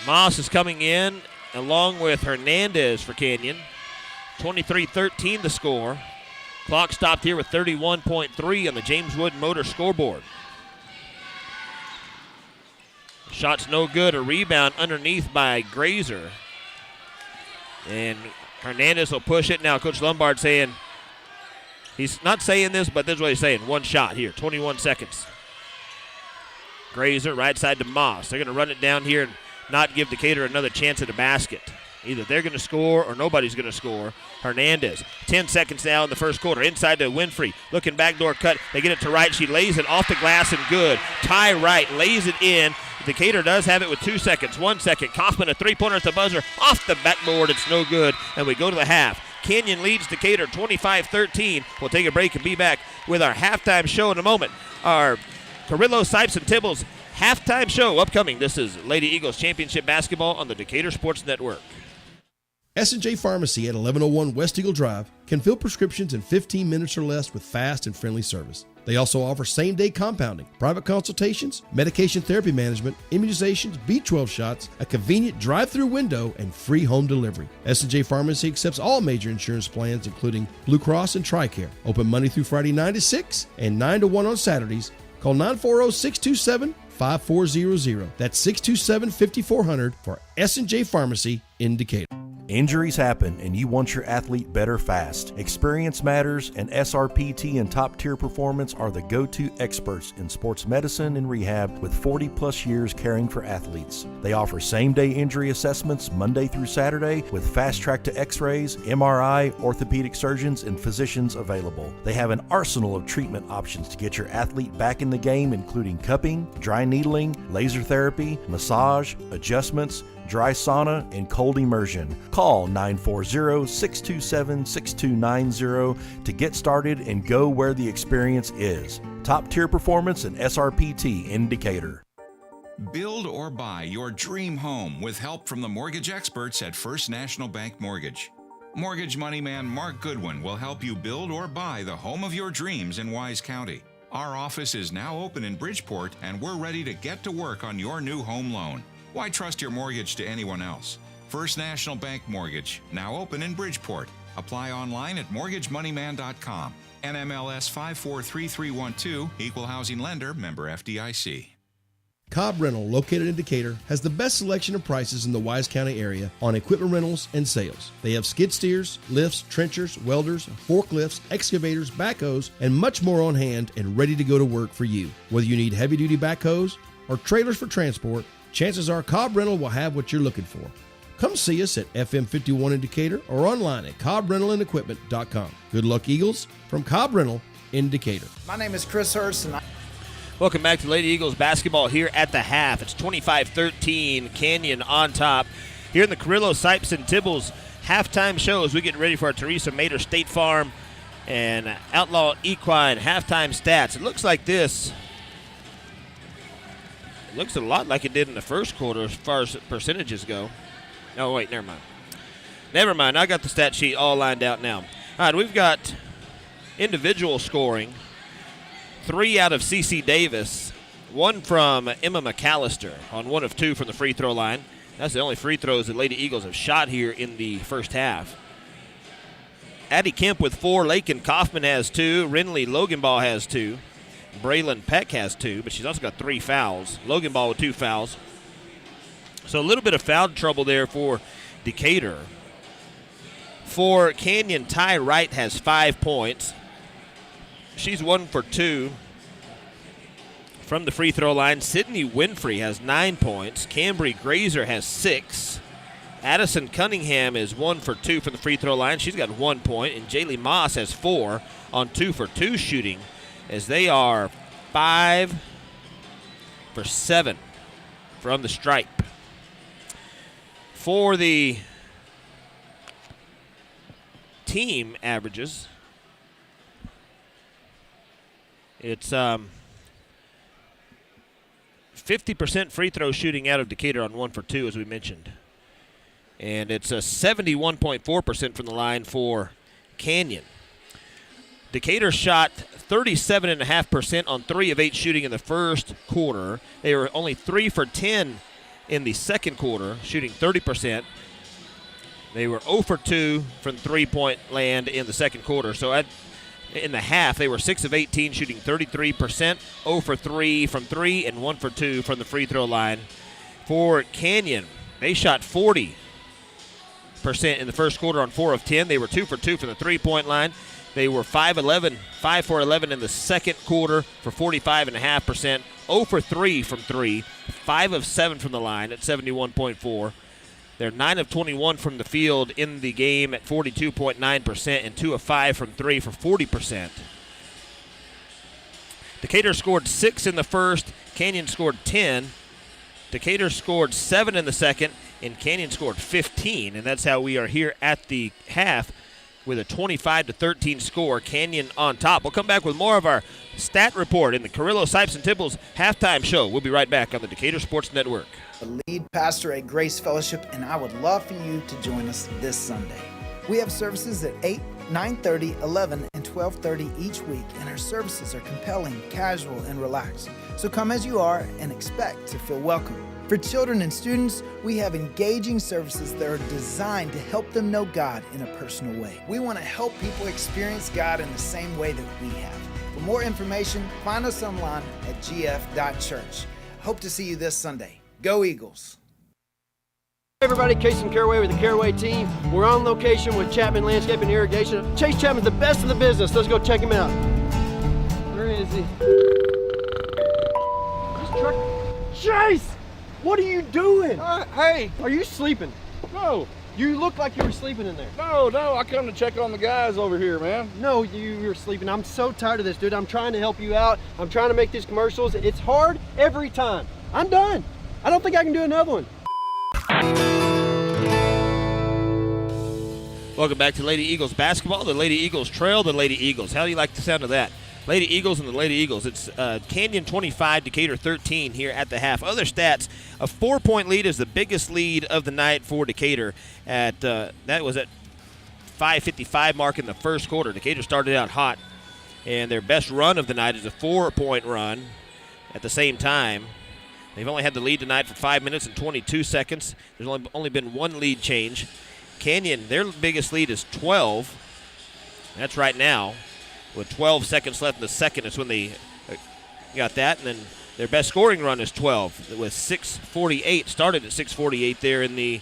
Moss is coming in along with Hernandez for Canyon. 23-13 the score. Clock stopped here with 31.3 on the James Wood Motor scoreboard. Shot's no good. A rebound underneath by Grazer. And Hernandez will push it. Now Coach Lombard saying, he's not saying this, but this is what he's saying. 1 shot here, 21 seconds. Grazer right side to Moss. They're going to run it down here and not give Decatur another chance at a basket. Either they're going to score or nobody's going to score. Hernandez, 10 seconds now in the first quarter. Inside to Winfrey, looking backdoor cut. They get it to Wright. She lays it off the glass and good. Ty Wright lays it in. Decatur does have it with 2 seconds. 1 second. Kaufman, a three-pointer at the buzzer. Off the backboard. It's no good. And we go to the half. Canyon leads Decatur 25-13. We'll take a break and be back with our halftime show in a moment. Our Carrillo, Sipes, and Tibbles halftime show upcoming. This is Lady Eagles Championship Basketball on the Decatur Sports Network. S&J Pharmacy at 1101 West Eagle Drive can fill prescriptions in 15 minutes or less with fast and friendly service. They also offer same-day compounding, private consultations, medication therapy management, immunizations, B12 shots, a convenient drive-through window, and free home delivery. S&J Pharmacy accepts all major insurance plans, including Blue Cross and TRICARE. Open Monday through Friday 9 to 6 and 9 to 1 on Saturdays. Call 940-627-5400. That's 627-5400 for S&J Pharmacy in Decatur. Injuries happen and you want your athlete better fast. Experience matters, and SRPT and Top Tier Performance are the go-to experts in sports medicine and rehab with 40-plus years caring for athletes. They offer same-day injury assessments Monday through Saturday with fast-track to x-rays, MRI, orthopedic surgeons, and physicians available. They have an arsenal of treatment options to get your athlete back in the game, including cupping, dry needling, laser therapy, massage, adjustments, dry sauna, and cold immersion. Call 940-627-6290 to get started and go where the experience is. Top Tier Performance and SRPT in Decatur. Build or buy your dream home with help from the mortgage experts at First National Bank Mortgage. Mortgage money man Mark Goodwin will help you build or buy the home of your dreams in Wise County. Our office is now open in Bridgeport, and we're ready to get to work on your new home loan. Why trust your mortgage to anyone else? First National Bank Mortgage, now open in Bridgeport. Apply online at mortgagemoneyman.com. NMLS 543312, Equal Housing Lender, member FDIC. Cobb Rental, located in Decatur, has the best selection of prices in the Wise County area on equipment rentals and sales. They have skid steers, lifts, trenchers, welders, forklifts, excavators, backhoes, and much more on hand and ready to go to work for you. Whether you need heavy-duty backhoes or trailers for transport, chances are Cobb Rental will have what you're looking for. Come see us at FM 51 in Decatur or online at CobbRentalAndEquipment.com. Good luck, Eagles, from Cobb Rental in Decatur. My name is Chris Hurst, and Welcome back to Lady Eagles basketball here at the half. It's 25-13, Canyon on top. Here in the Carrillo, Sipes, and Tibbles halftime show as we get ready for our Teresa Mater State Farm and Outlaw Equine halftime stats. It looks like this. It looks a lot like it did in the first quarter as far as percentages go. Oh, wait, never mind. Never mind, I got the stat sheet all lined out now. All right, we've got individual scoring. 3 out of C.C. Davis, 1 from Emma McAllister on 1 of 2 from the free throw line. That's the only free throws that Lady Eagles have shot here in the first half. Addie Kemp with 4, Lakin Kaufman has 2, Renly Loganball has 2, Braylon Peck has 2, but she's also got 3 fouls. Loganball with 2 fouls. So a little bit of foul trouble there for Decatur. For Canyon, Ty Wright has 5 points. She's 1 for 2 from the free throw line. Sydney Winfrey has 9 points. Cambry Grazer has 6. Addison Cunningham is 1 for 2 from the free throw line. She's got 1 point. And Jaylee Moss has 4 on 2 for 2 shooting, as they are 5 for 7 from the stripe. For the team averages, It's 50% free throw shooting out of Decatur on 1 for 2, as we mentioned. And it's a 71.4% from the line for Canyon. Decatur shot 37.5% on 3 of 8 shooting in the first quarter. They were only 3 for 10 in the second quarter, shooting 30%. They were 0 for 2 from three-point land in the second quarter. So in the half, they were 6 of 18, shooting 33%, 0 for 3 from 3, and 1 for 2 from the free throw line. For Canyon, they shot 40% in the first quarter on 4 of 10. They were 2 for 2 from the three-point line. They were 5 for 11 in the second quarter for 45.5%, 0 for 3 from 3, 5 of 7 from the line at 71.4. They're 9 of 21 from the field in the game at 42.9%, and 2 of 5 from 3 for 40%. Decatur scored 6 in the first. Canyon scored 10. Decatur scored 7 in the second, and Canyon scored 15. And that's how we are here at the half with a 25-13 score. Canyon on top. We'll come back with more of our stat report in the Carrillo, Sipes, and Tibbles halftime show. We'll be right back on the Decatur Sports Network. The lead pastor at Grace Fellowship, and I would love for you to join us this Sunday. We have services at 8, 9:30, 11, and 12:30 each week, and our services are compelling, casual, and relaxed. So come as you are and expect to feel welcome. For children and students, we have engaging services that are designed to help them know God in a personal way. We want to help people experience God in the same way that we have. For more information, find us online at gf.church. Hope to see you this Sunday. Go Eagles! Hey everybody, Casey Caraway with the Caraway team. We're on location with Chapman Landscape and Irrigation. Chase Chapman's the best in the business. Let's go check him out. Where is he? This truck. Chase! What are you doing? Hey! Are you sleeping? No! You look like you were sleeping in there. No, I come to check on the guys over here, man. No, you were sleeping. I'm so tired of this, dude. I'm trying to help you out. I'm trying to make these commercials. It's hard every time. I'm done. I don't think I can do another one. Welcome back to Lady Eagles basketball. The Lady Eagles trail the Lady Eagles. How do you like the sound of that? Lady Eagles and the Lady Eagles. It's Canyon 25, Decatur 13 here at the half. Other stats, a 4-point lead is the biggest lead of the night for Decatur. That was at 5:55 mark in the first quarter. Decatur started out hot, and their best run of the night is a 4-point run at the same time. They've only had the lead tonight for 5 minutes and 22 seconds. There's only been one lead change. Canyon, their biggest lead is 12. That's right now. With 12 seconds left in the second, it's when they got that. And then their best scoring run is 12 with 6:48. Started at 6:48 there ended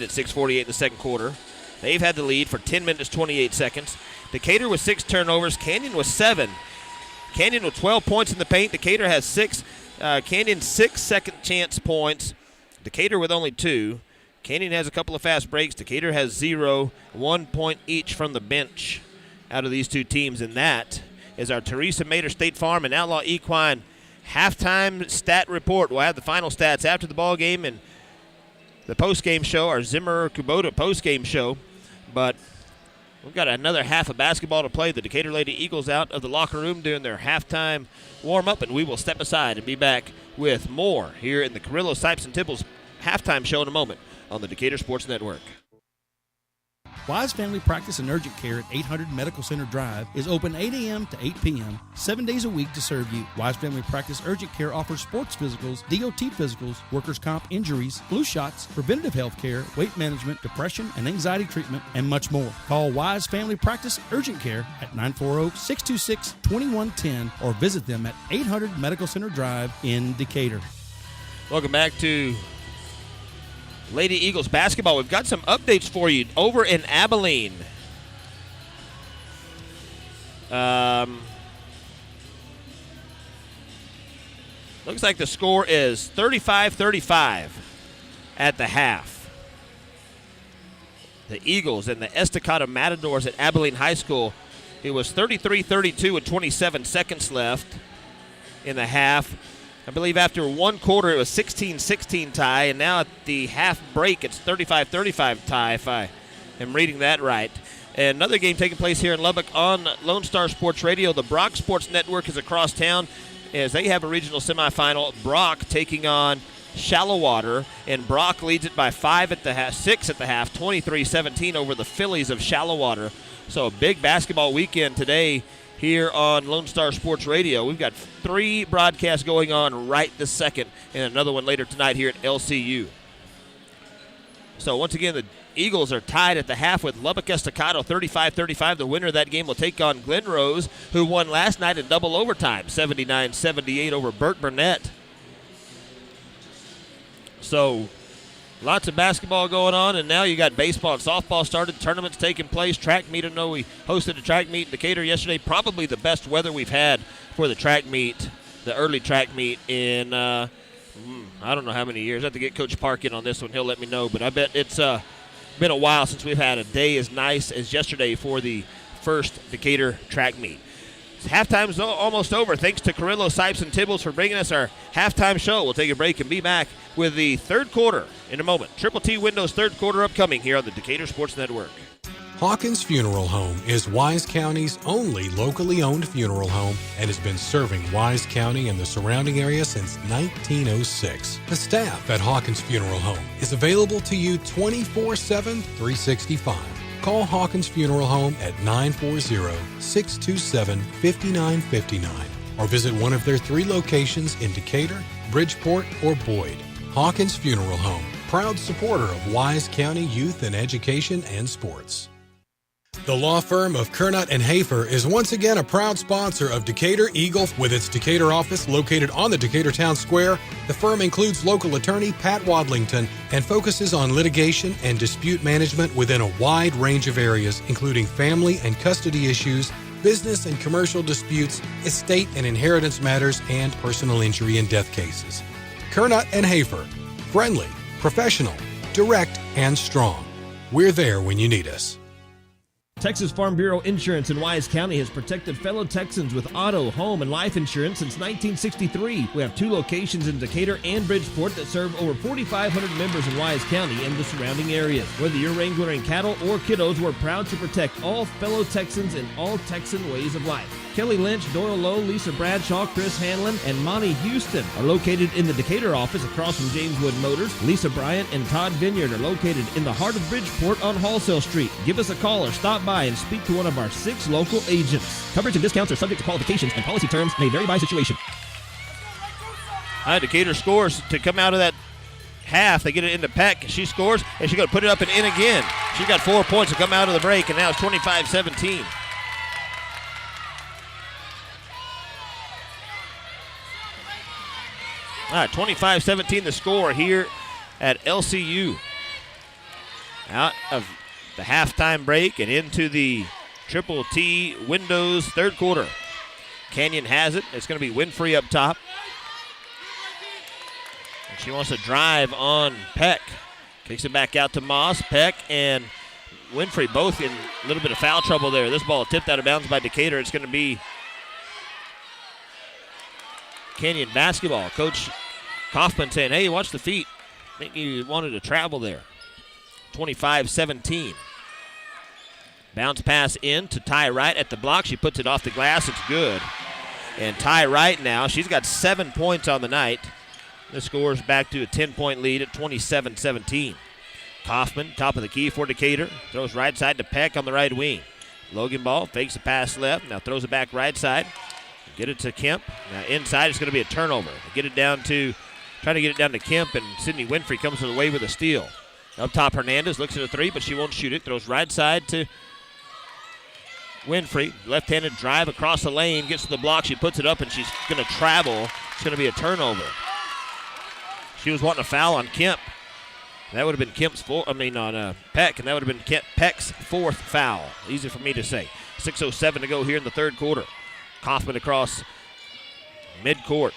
at 6:48 in the second quarter. They've had the lead for 10 minutes, 28 seconds. Decatur with 6 turnovers. Canyon with 7. Canyon with 12 points in the paint. Decatur has 6. Canyon 6 second chance points. Decatur with only 2. Canyon has a couple of fast breaks. Decatur has 0. 1 point each from the bench out of these two teams. And that is our Teresa Mater State Farm and Outlaw Equine halftime stat report. We'll have the final stats after the ball game and the post-game show, our Zimmer-Kubota post-game show. But we've got another half of basketball to play. The Decatur Lady Eagles out of the locker room doing their halftime warm-up, and we will step aside and be back with more here in the Carrillo, Sipes, and Tibbles halftime show in a moment on the Decatur Sports Network. Wise Family Practice and Urgent Care at 800 Medical Center Drive is open 8 a.m. to 8 p.m., 7 days a week to serve you. Wise Family Practice Urgent Care offers sports physicals, DOT physicals, workers' comp injuries, flu shots, preventative health care, weight management, depression and anxiety treatment, and much more. Call Wise Family Practice Urgent Care at 940-626-2110 or visit them at 800 Medical Center Drive in Decatur. Welcome back to Lady Eagles basketball. We've got some updates for you over in Abilene. Looks like the score is 35-35 at the half. The Eagles and the Estacado Matadors at Abilene High School. It was 33-32 with 27 seconds left in the half. I believe after one quarter it was 16-16 tie, and now at the half break it's 35-35 tie, if I am reading that right. And another game taking place here in Lubbock on Lone Star Sports Radio. The Brock Sports Network is across town as they have a regional semifinal. Brock taking on Shallow Water, and Brock leads it by 6 at the half, 23-17 over the Phillies of Shallow Water. So a big basketball weekend today here on Lone Star Sports Radio. We've got 3 broadcasts going on right this second, and another one later tonight here at LCU. So once again, the Eagles are tied at the half with Lubbock Estacado 35-35. The winner of that game will take on Glen Rose, who won last night in double overtime, 79-78 over Burt Burnett. So lots of basketball going on, and now you got baseball and softball started, tournaments taking place, track meet. I know we hosted a track meet in Decatur yesterday, probably the best weather we've had for the track meet, the early track meet in I don't know how many years. I have to get Coach Park in on this one. He'll let me know, but I bet it's been a while since we've had a day as nice as yesterday for the first Decatur track meet. Halftime's almost over. Thanks to Carrillo, Sipes, and Tibbles for bringing us our halftime show. We'll take a break and be back with the third quarter in a moment. Triple T Windows third quarter upcoming here on the Decatur Sports Network. Hawkins Funeral Home is Wise County's only locally owned funeral home and has been serving Wise County and the surrounding area since 1906. The staff at Hawkins Funeral Home is available to you 24/7, 365. Call Hawkins Funeral Home at 940-627-5959 or visit one of their 3 locations in Decatur, Bridgeport, or Boyd. Hawkins Funeral Home, proud supporter of Wise County youth and education and sports. The law firm of Kernot & Hafer is once again a proud sponsor of Decatur Eagle. With its Decatur office located on the Decatur Town Square, the firm includes local attorney Pat Wadlington and focuses on litigation and dispute management within a wide range of areas, including family and custody issues, business and commercial disputes, estate and inheritance matters, and personal injury and death cases. Kernot & Hafer, friendly, professional, direct, and strong. We're there when you need us. Texas Farm Bureau Insurance in Wise County has protected fellow Texans with auto, home, and life insurance since 1963. We have 2 locations in Decatur and Bridgeport that serve over 4,500 members in Wise County and the surrounding areas. Whether you're wrangling cattle or kiddos, we're proud to protect all fellow Texans in all Texan ways of life. Kelly Lynch, Doyle Lowe, Lisa Bradshaw, Chris Hanlon, and Monty Houston are located in the Decatur office across from James Wood Motors. Lisa Bryant and Todd Vineyard are located in the heart of Bridgeport on Wholesale Street. Give us a call or stop by and speak to one of our 6 local agents. Coverage and discounts are subject to qualifications and policy terms may vary by situation. Decatur scores to come out of that half. They get it into Peck. She scores, and she's going to put it up and in again. She got 4 points to come out of the break, and now it's 25-17. All right, 25-17 the score here at LCU. Out of the halftime break and into the Triple T Windows third quarter. Canyon has it. It's going to be Winfrey up top. And she wants to drive on Peck. Kicks it back out to Moss. Peck and Winfrey both in a little bit of foul trouble there. This ball tipped out of bounds by Decatur. It's going to be Canyon basketball. Coach Kaufman saying, hey, watch the feet. I think he wanted to travel there. 25-17. Bounce pass in to Ty Wright at the block. She puts it off the glass. It's good. And Ty Wright now, she's got 7 points on the night. The score's back to a 10-point lead at 27-17. Kaufman, top of the key for Decatur. Throws right side to Peck on the right wing. Logan Ball fakes the pass left. Now throws it back right side. Get it to Kemp. Now inside it's going to be a turnover. Trying to get it down to Kemp, and Sydney Winfrey comes away with a steal. Up top, Hernandez looks at a 3, but she won't shoot it. Throws right side to Winfrey. Left-handed drive across the lane, gets to the block. She puts it up, and she's going to travel. It's going to be a turnover. She was wanting a foul on Kemp. That would have been Peck, and that would have been Peck's 4th foul. Easy for me to say. 6:07 to go here in the third quarter. Kaufman across midcourt.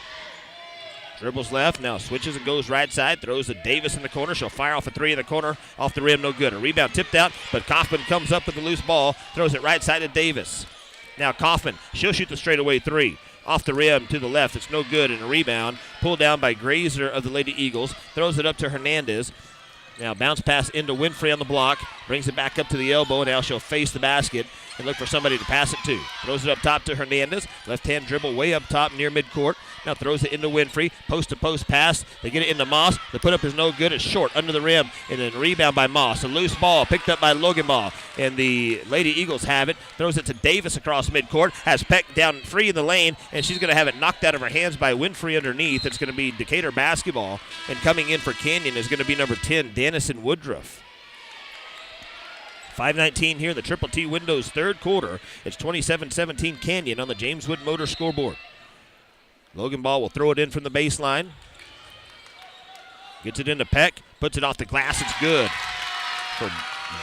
Dribbles left, now switches and goes right side, throws to Davis in the corner. She'll fire off a 3 in the corner, off the rim, no good. A rebound tipped out, but Kaufman comes up with the loose ball, throws it right side to Davis. Now Kaufman, she'll shoot the straightaway 3. Off the rim to the left, it's no good, and a rebound pulled down by Grazer of the Lady Eagles. Throws it up to Hernandez. Now bounce pass into Winfrey on the block. Brings it back up to the elbow. Now she'll face the basket and look for somebody to pass it to. Throws it up top to Hernandez. Left-hand dribble way up top near midcourt. Now throws it into Winfrey. Post-to-post pass. They get it into Moss. The put-up is no good. It's short under the rim. And then rebound by Moss. A loose ball picked up by Loganball. And the Lady Eagles have it. Throws it to Davis across midcourt. Has Peck down free in the lane. And she's going to have it knocked out of her hands by Winfrey underneath. It's going to be Decatur basketball. And coming in for Canyon is going to be number 10, Dennison Woodruff. 5:19 here in the Triple T Windows third quarter. It's 27-17 Canyon on the James Wood Motor scoreboard. Loganball will throw it in from the baseline. Gets it into Peck. Puts it off the glass. It's good. For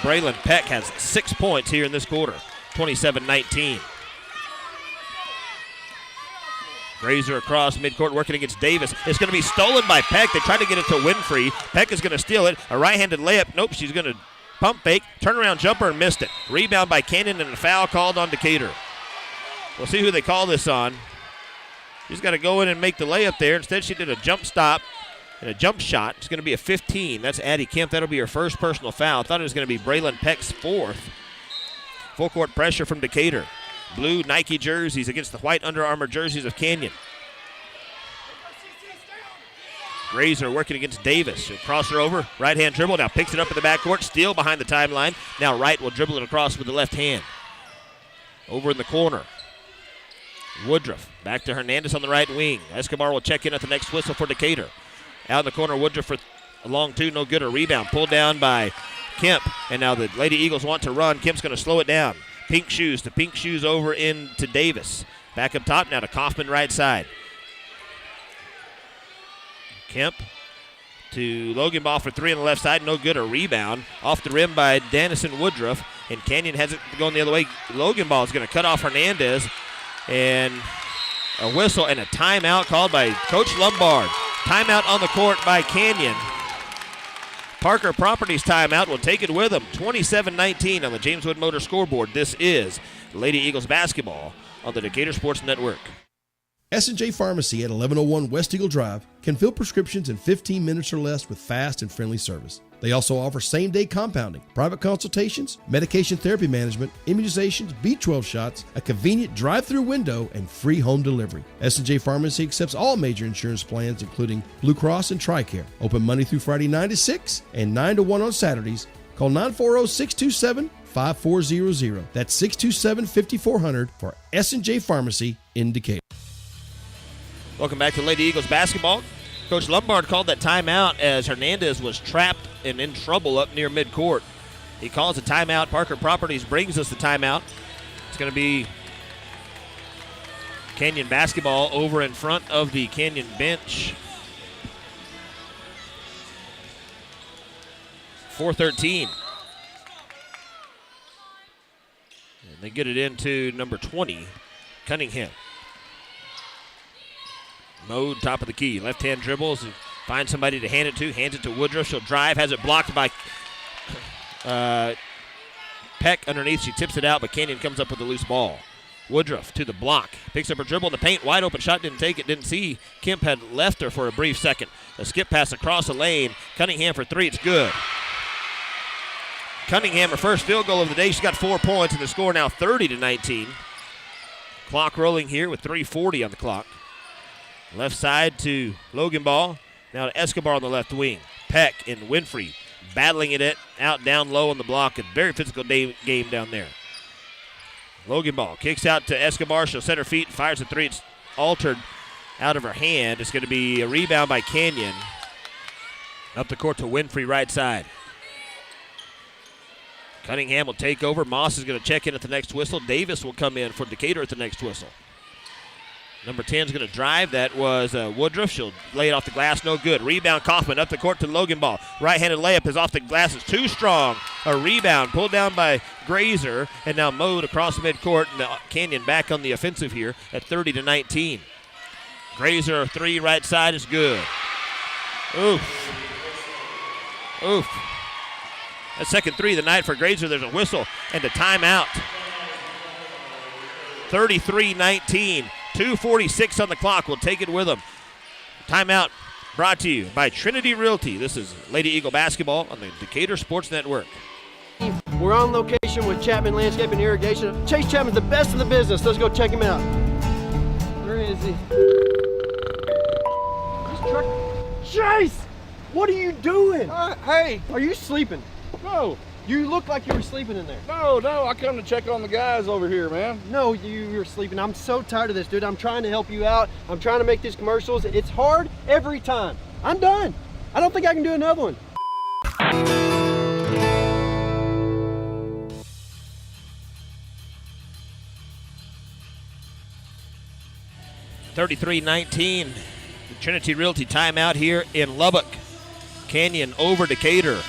Braylon Peck has 6 points here in this quarter. 27-19. Grazer across midcourt working against Davis. It's going to be stolen by Peck. They try to get it to Winfrey. Peck is going to steal it. A right-handed layup. Nope, she's going to pump fake, turnaround jumper, and missed it. Rebound by Canyon and a foul called on Decatur. We'll see who they call this on. She's got to go in and make the layup there. Instead, she did a jump stop and a jump shot. It's going to be a 15. That's Addie Kemp. That'll be her first personal foul. I thought it was going to be Braylon Peck's fourth. Full court pressure from Decatur. Blue Nike jerseys against the white Under Armour jerseys of Canyon. Grazer working against Davis. She'll cross her over. Right-hand dribble. Now picks it up in the backcourt. Steal behind the timeline. Now Wright will dribble it across with the left hand. Over in the corner. Woodruff. Back to Hernandez on the right wing. Escobar will check in at the next whistle for Decatur. Out in the corner, Woodruff for a long two. No good. A rebound. Pulled down by Kemp. And now the Lady Eagles want to run. Kemp's going to slow it down. Pink shoes to Pink shoes over into Davis. Back up top now to Kaufman right side. Kemp to Loganball for three on the left side. No good. A rebound off the rim by Dennison Woodruff. And Canyon has it going the other way. Loganball is going to cut off Hernandez. And a whistle and a timeout called by Coach Lombard. Timeout on the court by Canyon. Parker Properties timeout will take it with them. 27-19 on the James Wood Motor scoreboard. This is Lady Eagles basketball on the Decatur Sports Network. S&J Pharmacy at 1101 West Eagle Drive can fill prescriptions in 15 minutes or less with fast and friendly service. They also offer same-day compounding, private consultations, medication therapy management, immunizations, B12 shots, a convenient drive-through window, and free home delivery. S&J Pharmacy accepts all major insurance plans, including Blue Cross and TRICARE. Open Monday through Friday 9 to 6 and 9 to 1 on Saturdays. Call 940-627-5400. That's 627-5400 for S&J Pharmacy in Decatur. Welcome back to Lady Eagles basketball. Coach Lombard called that timeout as Hernandez was trapped and in trouble up near midcourt. He calls a timeout. Parker Properties brings us the timeout. It's going to be Canyon basketball over in front of the Canyon bench. 4:13. And they get it into number 20, Cunningham. Mode, top of the key. Left-hand dribbles. Finds somebody to hand it to. Hands it to Woodruff. She'll drive. Has it blocked by Peck underneath. She tips it out, but Canyon comes up with a loose ball. Woodruff to the block. Picks up her dribble in the paint. Wide open shot. Didn't take it. Didn't see. Kemp had left her for a brief second. A skip pass across the lane. Cunningham for three. It's good. Cunningham, her first field goal of the day. She's got 4 points, and the score now 30-19. Clock rolling here with 3:40 on the clock. Left side to Loganball. Now to Escobar on the left wing. Peck and Winfrey battling it out down low on the block. A very physical game down there. Loganball kicks out to Escobar. She'll set her feet, fires a three. It's altered out of her hand. It's going to be a rebound by Canyon. Up the court to Winfrey right side. Cunningham will take over. Moss is going to check in at the next whistle. Davis will come in for Decatur at the next whistle. Number 10 is going to drive. That was Woodruff. She'll lay it off the glass. No good. Rebound Kaufman up the court to Loganball. Right-handed layup is off the glass. It's too strong. A rebound pulled down by Grazer. And now mowed across midcourt. And the Canyon back on the offensive here at 30-19. Grazer, three right side is good. Oof. Oof. That second three of the night for Grazer. There's a whistle and a timeout. 33-19. 2:46 on the clock. We'll take it with them. Timeout brought to you by Trinity Realty. This is Lady Eagle basketball on the Decatur Sports Network. We're on location with Chapman Landscape and Irrigation. Chase Chapman's the best in the business. Let's go check him out. Where is he? This truck. Chase! What are you doing? Hey, Are you sleeping? no, You look like you were sleeping in there. no, I come to check on the guys over here, man. No, you were sleeping. I'm so tired of this, dude. I'm trying to help you out. I'm trying to make these commercials. It's hard every time. I'm done. I don't think I can do another one. (33-19). Trinity Realty timeout here in Lubbock. Canyon over Decatur.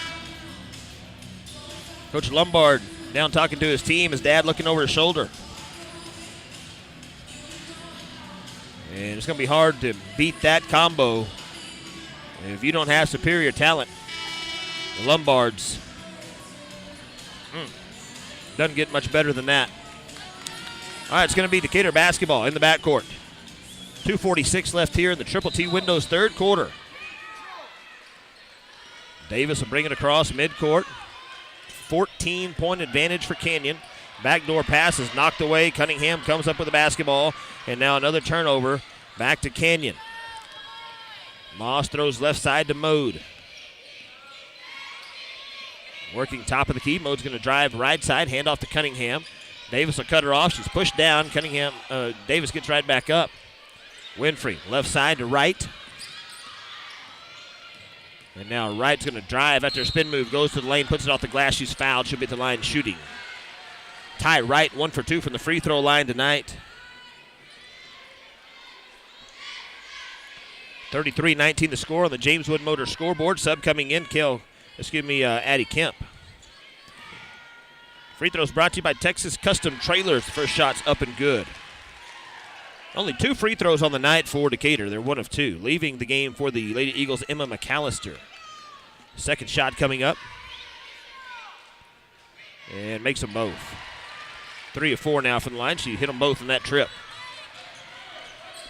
Coach Lombard down talking to his team. His dad looking over his shoulder. And it's going to be hard to beat that combo if you don't have superior talent. The Lombards doesn't get much better than that. All right, it's going to be Decatur basketball in the backcourt. 2:46 left here in the Triple T Windows third quarter. Davis will bring it across midcourt. 14-point advantage for Canyon. Backdoor pass is knocked away. Cunningham comes up with the basketball. And now another turnover back to Canyon. Moss throws left side to Mode. Working top of the key. Mode's going to drive right side. Hand off to Cunningham. Davis will cut her off. She's pushed down. Davis gets right back up. Winfrey, left side to Wright. And now Wright's going to drive after a spin move. Goes to the lane, puts it off the glass. She's fouled. She'll be at the line shooting. Ty Wright, 1 for 2 from the free throw line tonight. 33-19 the score on the James Wood Motor scoreboard. Sub coming in, Addie Kemp. Free throws brought to you by Texas Custom Trailers. The first shot's up and good. Only 2 free throws on the night for Decatur. They're 1 of 2. Leaving the game for the Lady Eagles, Emma McAllister. Second shot coming up. And makes them both. 3 of 4 now from the line. She hit them both in that trip.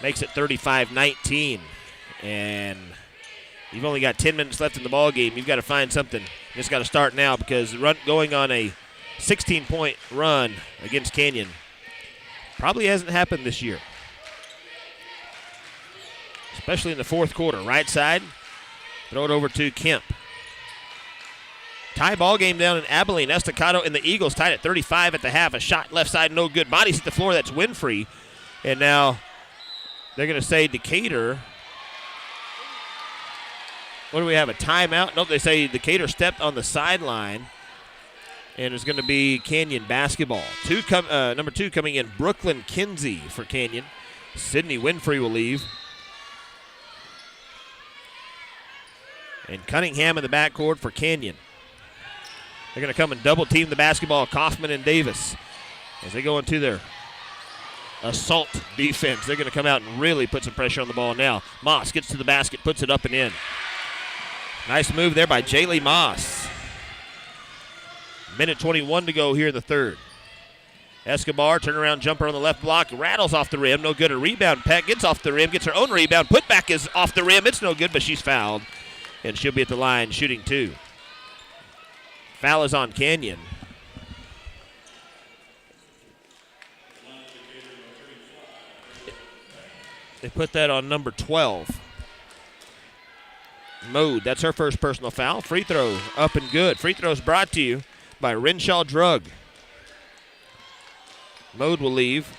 Makes it 35-19. And you've only got 10 minutes left in the ball game. You've got to find something. It's got to start now because going on a 16-point run against Canyon probably hasn't happened this year. Especially in the fourth quarter. Right side, throw it over to Kemp. Tie ball game down in Abilene. Estacado and the Eagles tied at 35 at the half. A shot left side, no good. Bodies hit the floor. That's Winfrey. And now they're going to say Decatur. What do we have, a timeout? Nope, they say Decatur stepped on the sideline. And it's going to be Canyon basketball. Number 2 coming in, Brooklyn Kinsey for Canyon. Sydney Winfrey will leave. And Cunningham in the backcourt for Canyon. They're going to come and double team the basketball, Kaufman and Davis. As they go into their assault defense, they're going to come out and really put some pressure on the ball now. Moss gets to the basket, puts it up and in. Nice move there by Jaylee Moss. Minute 21 to go here in the third. Escobar, turnaround jumper on the left block, rattles off the rim, no good. A rebound, Peck gets off the rim, gets her own rebound. Putback is off the rim, it's no good, but she's fouled. And she'll be at the line shooting 2. Foul is on Canyon. They put that on number 12. Mode, that's her first personal foul. Free throw up and good. Free throws brought to you by Renshaw Drug. Mode will leave.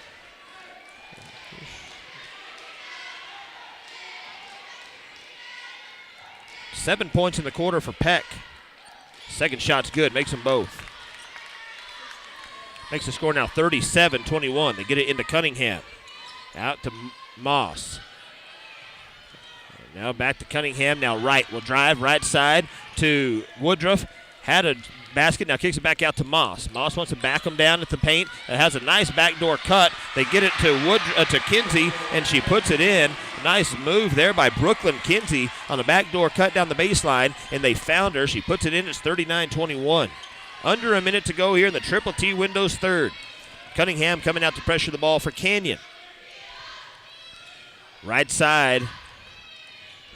Seven points in the quarter for Peck. Second shot's good, makes them both. Makes the score now 37-21. They get it into Cunningham. Out to Moss. And now back to Cunningham. Now Wright will drive right side to Woodruff. Had a basket, now kicks it back out to Moss. Moss wants to back him down at the paint. It has a nice backdoor cut. They get it to Kinsey, and she puts it in. Nice move there by Brooklyn Kinsey on the backdoor cut down the baseline, and they found her. She puts it in. It's 39-21. Under a minute to go here in the Triple T Windows third. Cunningham coming out to pressure the ball for Canyon. Right side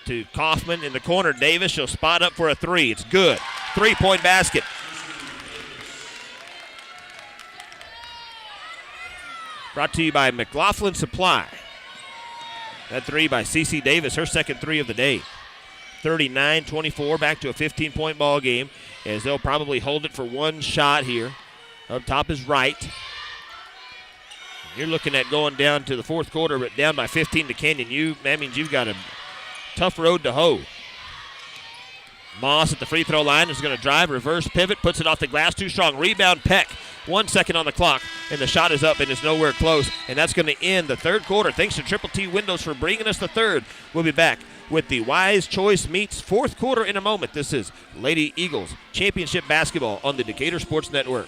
to Kaufman in the corner. Davis, she'll spot up for a three. It's good. 3-point basket. Brought to you by McLaughlin Supply. That three by C.C. Davis, her second three of the day. 39-24, back to a 15-point ball game, as they'll probably hold it for one shot here. Up top is Wright. You're looking at going down to the fourth quarter, but down by 15 to Canyon. That means you've got a tough road to hoe. Moss at the free throw line is going to drive, reverse pivot, puts it off the glass, too strong. Rebound, Peck. 1 second on the clock, and the shot is up and is nowhere close. And that's going to end the third quarter. Thanks to Triple T Windows for bringing us the third. We'll be back with the Wise Choice Meets fourth quarter in a moment. This is Lady Eagles Championship Basketball on the Decatur Sports Network.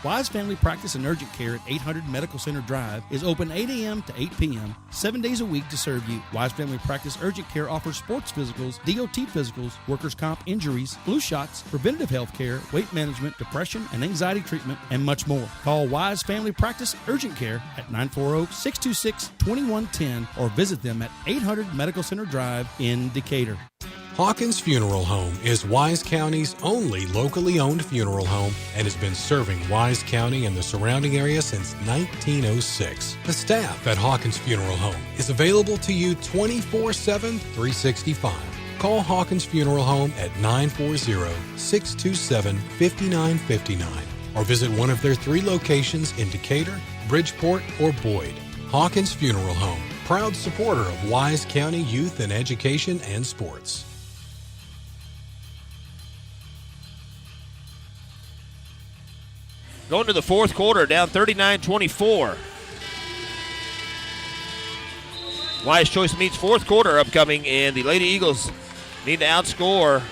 Wise Family Practice and Urgent Care at 800 Medical Center Drive is open 8 a.m. to 8 p.m., 7 days a week to serve you. Wise Family Practice Urgent Care offers sports physicals, DOT physicals, workers' comp injuries, flu shots, preventative health care, weight management, depression and anxiety treatment, and much more. Call Wise Family Practice Urgent Care at 940-626-2110 or visit them at 800 Medical Center Drive in Decatur. Hawkins Funeral Home is Wise County's only locally owned funeral home and has been serving Wise County and the surrounding area since 1906. The staff at Hawkins Funeral Home is available to you 24/7, 365. Call Hawkins Funeral Home at 940-627-5959 or visit one of their 3 locations in Decatur, Bridgeport, or Boyd. Hawkins Funeral Home, proud supporter of Wise County youth and education and sports. Going to the fourth quarter, down 39-24. Wise Choice Meets fourth quarter upcoming, and the Lady Eagles need to outscore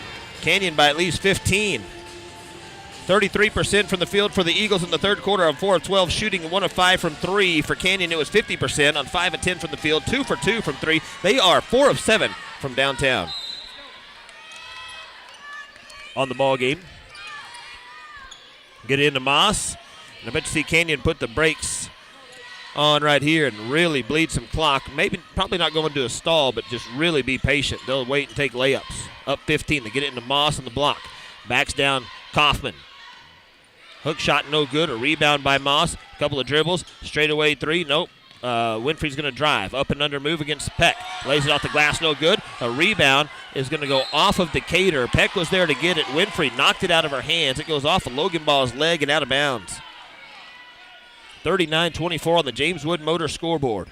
Canyon by at least 15. 33% from the field for the Eagles in the third quarter on 4 of 12 shooting, 1 of 5 from 3. For Canyon, it was 50% on 5 of 10 from the field, 2 for 2 from 3. They are 4 of 7 from downtown. On the ball game. Get into Moss. And I bet you see Canyon put the brakes on right here and really bleed some clock. Probably not going to a stall, but just really be patient. They'll wait and take layups. Up 15. They get it into Moss on the block. Backs down Kaufman. Hook shot no good. A rebound by Moss. A couple of dribbles. Straightaway three. Nope. Winfrey's going to drive. Up and under move against Peck. Lays it off the glass. No good. A rebound is going to go off of Decatur. Peck was there to get it. Winfrey knocked it out of her hands. It goes off of Logan Ball's leg and out of bounds. 39-24 on the James Wood Motor scoreboard.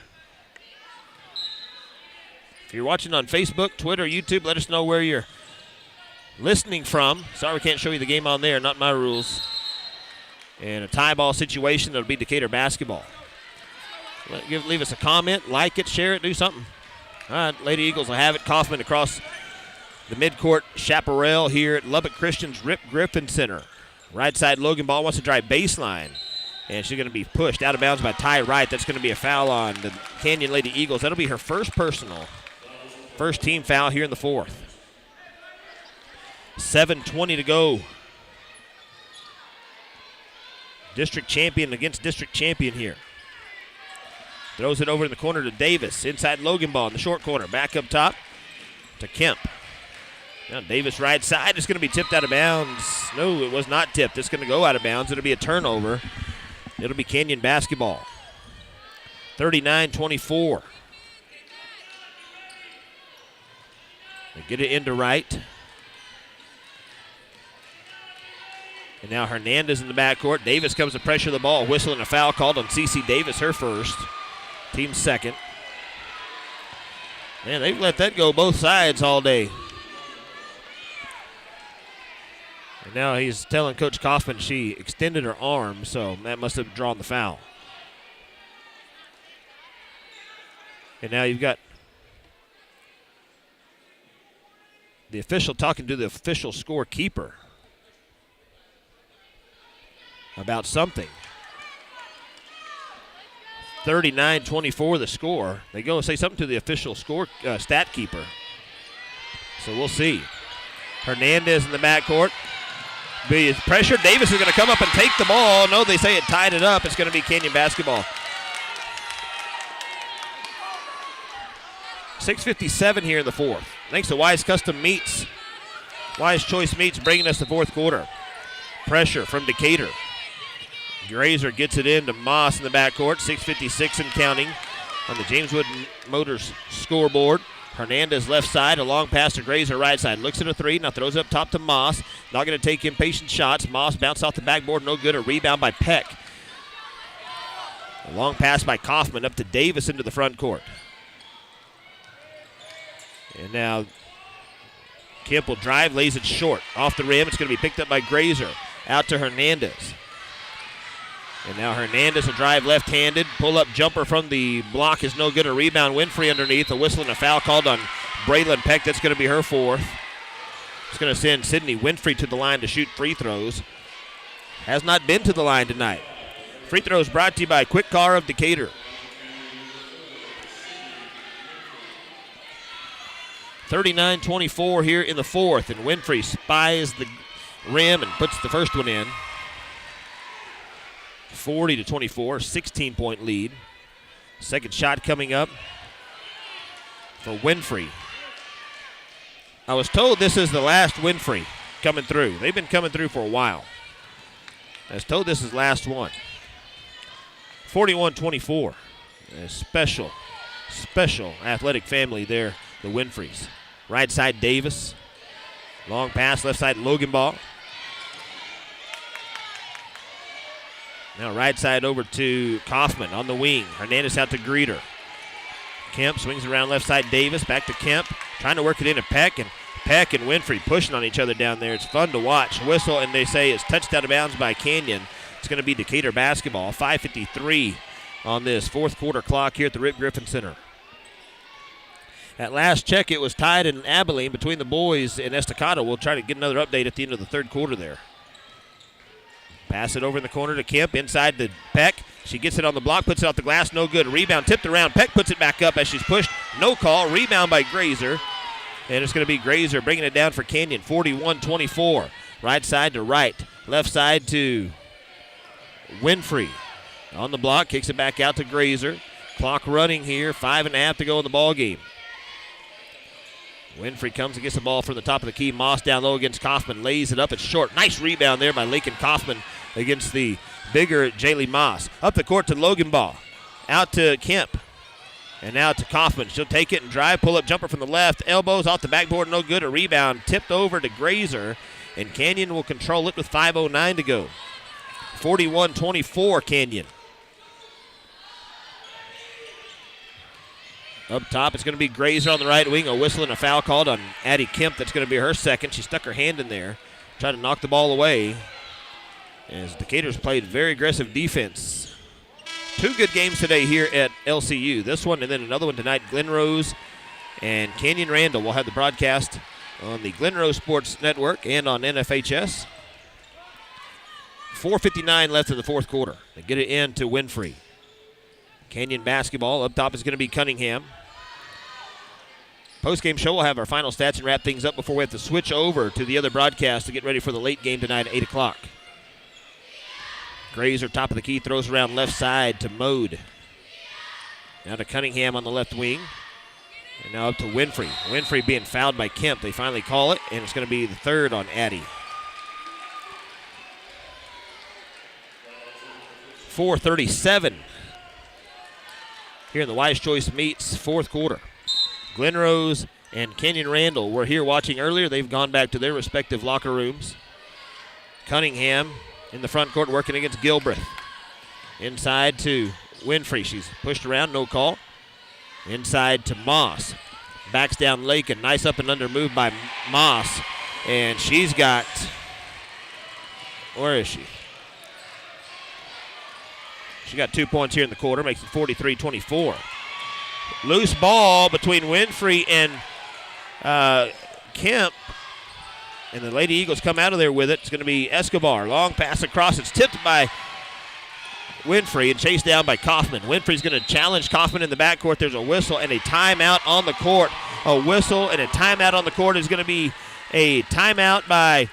If you're watching on Facebook, Twitter, YouTube, let us know where you're listening from. Sorry we can't show you the game on there. Not my rules. And a tie ball situation, that'll be Decatur basketball. Leave us a comment, like it, share it, do something. All right, Lady Eagles will have it. Kaufman across the midcourt chaparral here at Lubbock Christian's Rip Griffin Center. Right side, Logan Ball wants to drive baseline. And she's going to be pushed out of bounds by Ty Wright. That's going to be a foul on the Canyon Lady Eagles. That'll be her first personal. First team foul here in the fourth. 7:20 to go. District champion against district champion here. Throws it over in the corner to Davis. Inside Logan Ball in the short corner. Back up top to Kemp. Now Davis right side is going to be tipped out of bounds. No, it was not tipped. It's going to go out of bounds. It'll be a turnover. It'll be Canyon basketball. 39-24. They get it into Wright. And now Hernandez in the backcourt. Davis comes to pressure the ball. Whistle and a foul called on C.C. Davis, her first. Team second. Man, they've let that go both sides all day. And now he's telling Coach Kaufman she extended her arm, so that must have drawn the foul. And now you've got the official talking to the official scorekeeper about something. 39-24 the score. They go and say something to the official stat keeper. So we'll see. Hernandez in the backcourt. Be pressure. Davis is going to come up and take the ball. No, they say it tied it up. It's going to be Canyon basketball. 6:57 here in the fourth. Thanks to Wise Custom Meats. Wise Choice Meats bringing us the fourth quarter. Pressure from Decatur. Grazer gets it in to Moss in the backcourt. 6:56 and counting on the James Wood Motors scoreboard. Hernandez left side, a long pass to Grazer right side. Looks at a three, now throws up top to Moss. Not going to take impatient shots. Moss bounced off the backboard, no good. A rebound by Peck. A long pass by Kaufman up to Davis into the front court. And now Kemp will drive, lays it short. Off the rim, it's going to be picked up by Grazer. Out to Hernandez. And now Hernandez will drive left-handed. Pull-up jumper from the block is no good. A rebound. Winfrey underneath. A whistle and a foul called on Braylon Peck. That's going to be her fourth. It's going to send Sydney Winfrey to the line to shoot free throws. Has not been to the line tonight. Free throws brought to you by Quick Car of Decatur. 39-24 here in the fourth. And Winfrey spies the rim and puts the first one in. 40-24, 16-point lead. Second shot coming up for Winfrey. I was told this is the last Winfrey coming through. They've been coming through for a while. I was told this is the last one. 41-24. A special athletic family there, the Winfreys. Right side, Davis. Long pass, left side, Loganbaugh. Now right side over to Kaufman on the wing. Hernandez out to Greeter. Kemp swings around left side, Davis. Back to Kemp. Trying to work it into Peck. And Winfrey pushing on each other down there. It's fun to watch. Whistle, and they say it's touched out of bounds by Canyon. It's going to be Decatur basketball. 5:53 on this fourth quarter clock here at the Rip Griffin Center. At last check, it was tied in Abilene between the boys and Estacado. We'll try to get another update at the end of the third quarter there. Pass it over in the corner to Kemp, inside to Peck. She gets it on the block, puts it off the glass, no good. Rebound tipped around. Peck puts it back up as she's pushed. No call. Rebound by Grazer. And it's going to be Grazer bringing it down for Canyon. 41-24. Right side to right. Left side to Winfrey. On the block, kicks it back out to Grazer. Clock running here. 5.5 to go in the ball game. Winfrey comes and gets the ball from the top of the key. Moss down low against Kaufman. Lays it up. It's short. Nice rebound there by Lakin Kaufman against the bigger Jaylee Moss. Up the court to Loganbaugh. Out to Kemp. And now to Kaufman. She'll take it and drive. Pull-up jumper from the left. Elbows off the backboard. No good. A rebound tipped over to Grazer. And Canyon will control it with 5:09 to go. 41-24 Canyon. Up top, it's going to be Grazer on the right wing. A whistle and a foul called on Addie Kemp. That's going to be her second. She stuck her hand in there, tried to knock the ball away. As Decatur's played very aggressive defense. Two good games today here at LCU. This one and then another one tonight. Glenrose and Canyon Randall will have the broadcast on the Glenrose Sports Network and on NFHS. 4:59 left in the fourth quarter. They get it in to Winfrey. Canyon basketball. Up top is going to be Cunningham. Post-game show, we'll have our final stats and wrap things up before we have to switch over to the other broadcast to get ready for the late game tonight at 8 o'clock. Grazer, top of the key, throws around left side to Mode. Now to Cunningham on the left wing. And now up to Winfrey. Winfrey being fouled by Kemp. They finally call it, and it's going to be the third on Addie. 4:37 here in the Wise Choice Meats fourth quarter. Glenrose and Canyon Randall were here watching earlier. They've gone back to their respective locker rooms. Cunningham in the front court working against Gilbreth. Inside to Winfrey. She's pushed around, no call. Inside to Moss. Backs down Lakin. Nice up and under move by Moss. And she's got, where is she? She got 2 points here in the quarter, makes it 43-24. Loose ball between Winfrey and Kemp. And the Lady Eagles come out of there with it. It's going to be Escobar. Long pass across. It's tipped by Winfrey and chased down by Kaufman. Winfrey's going to challenge Kaufman in the backcourt. There's a whistle and a timeout on the court. A whistle and a timeout on the court is going to be a timeout by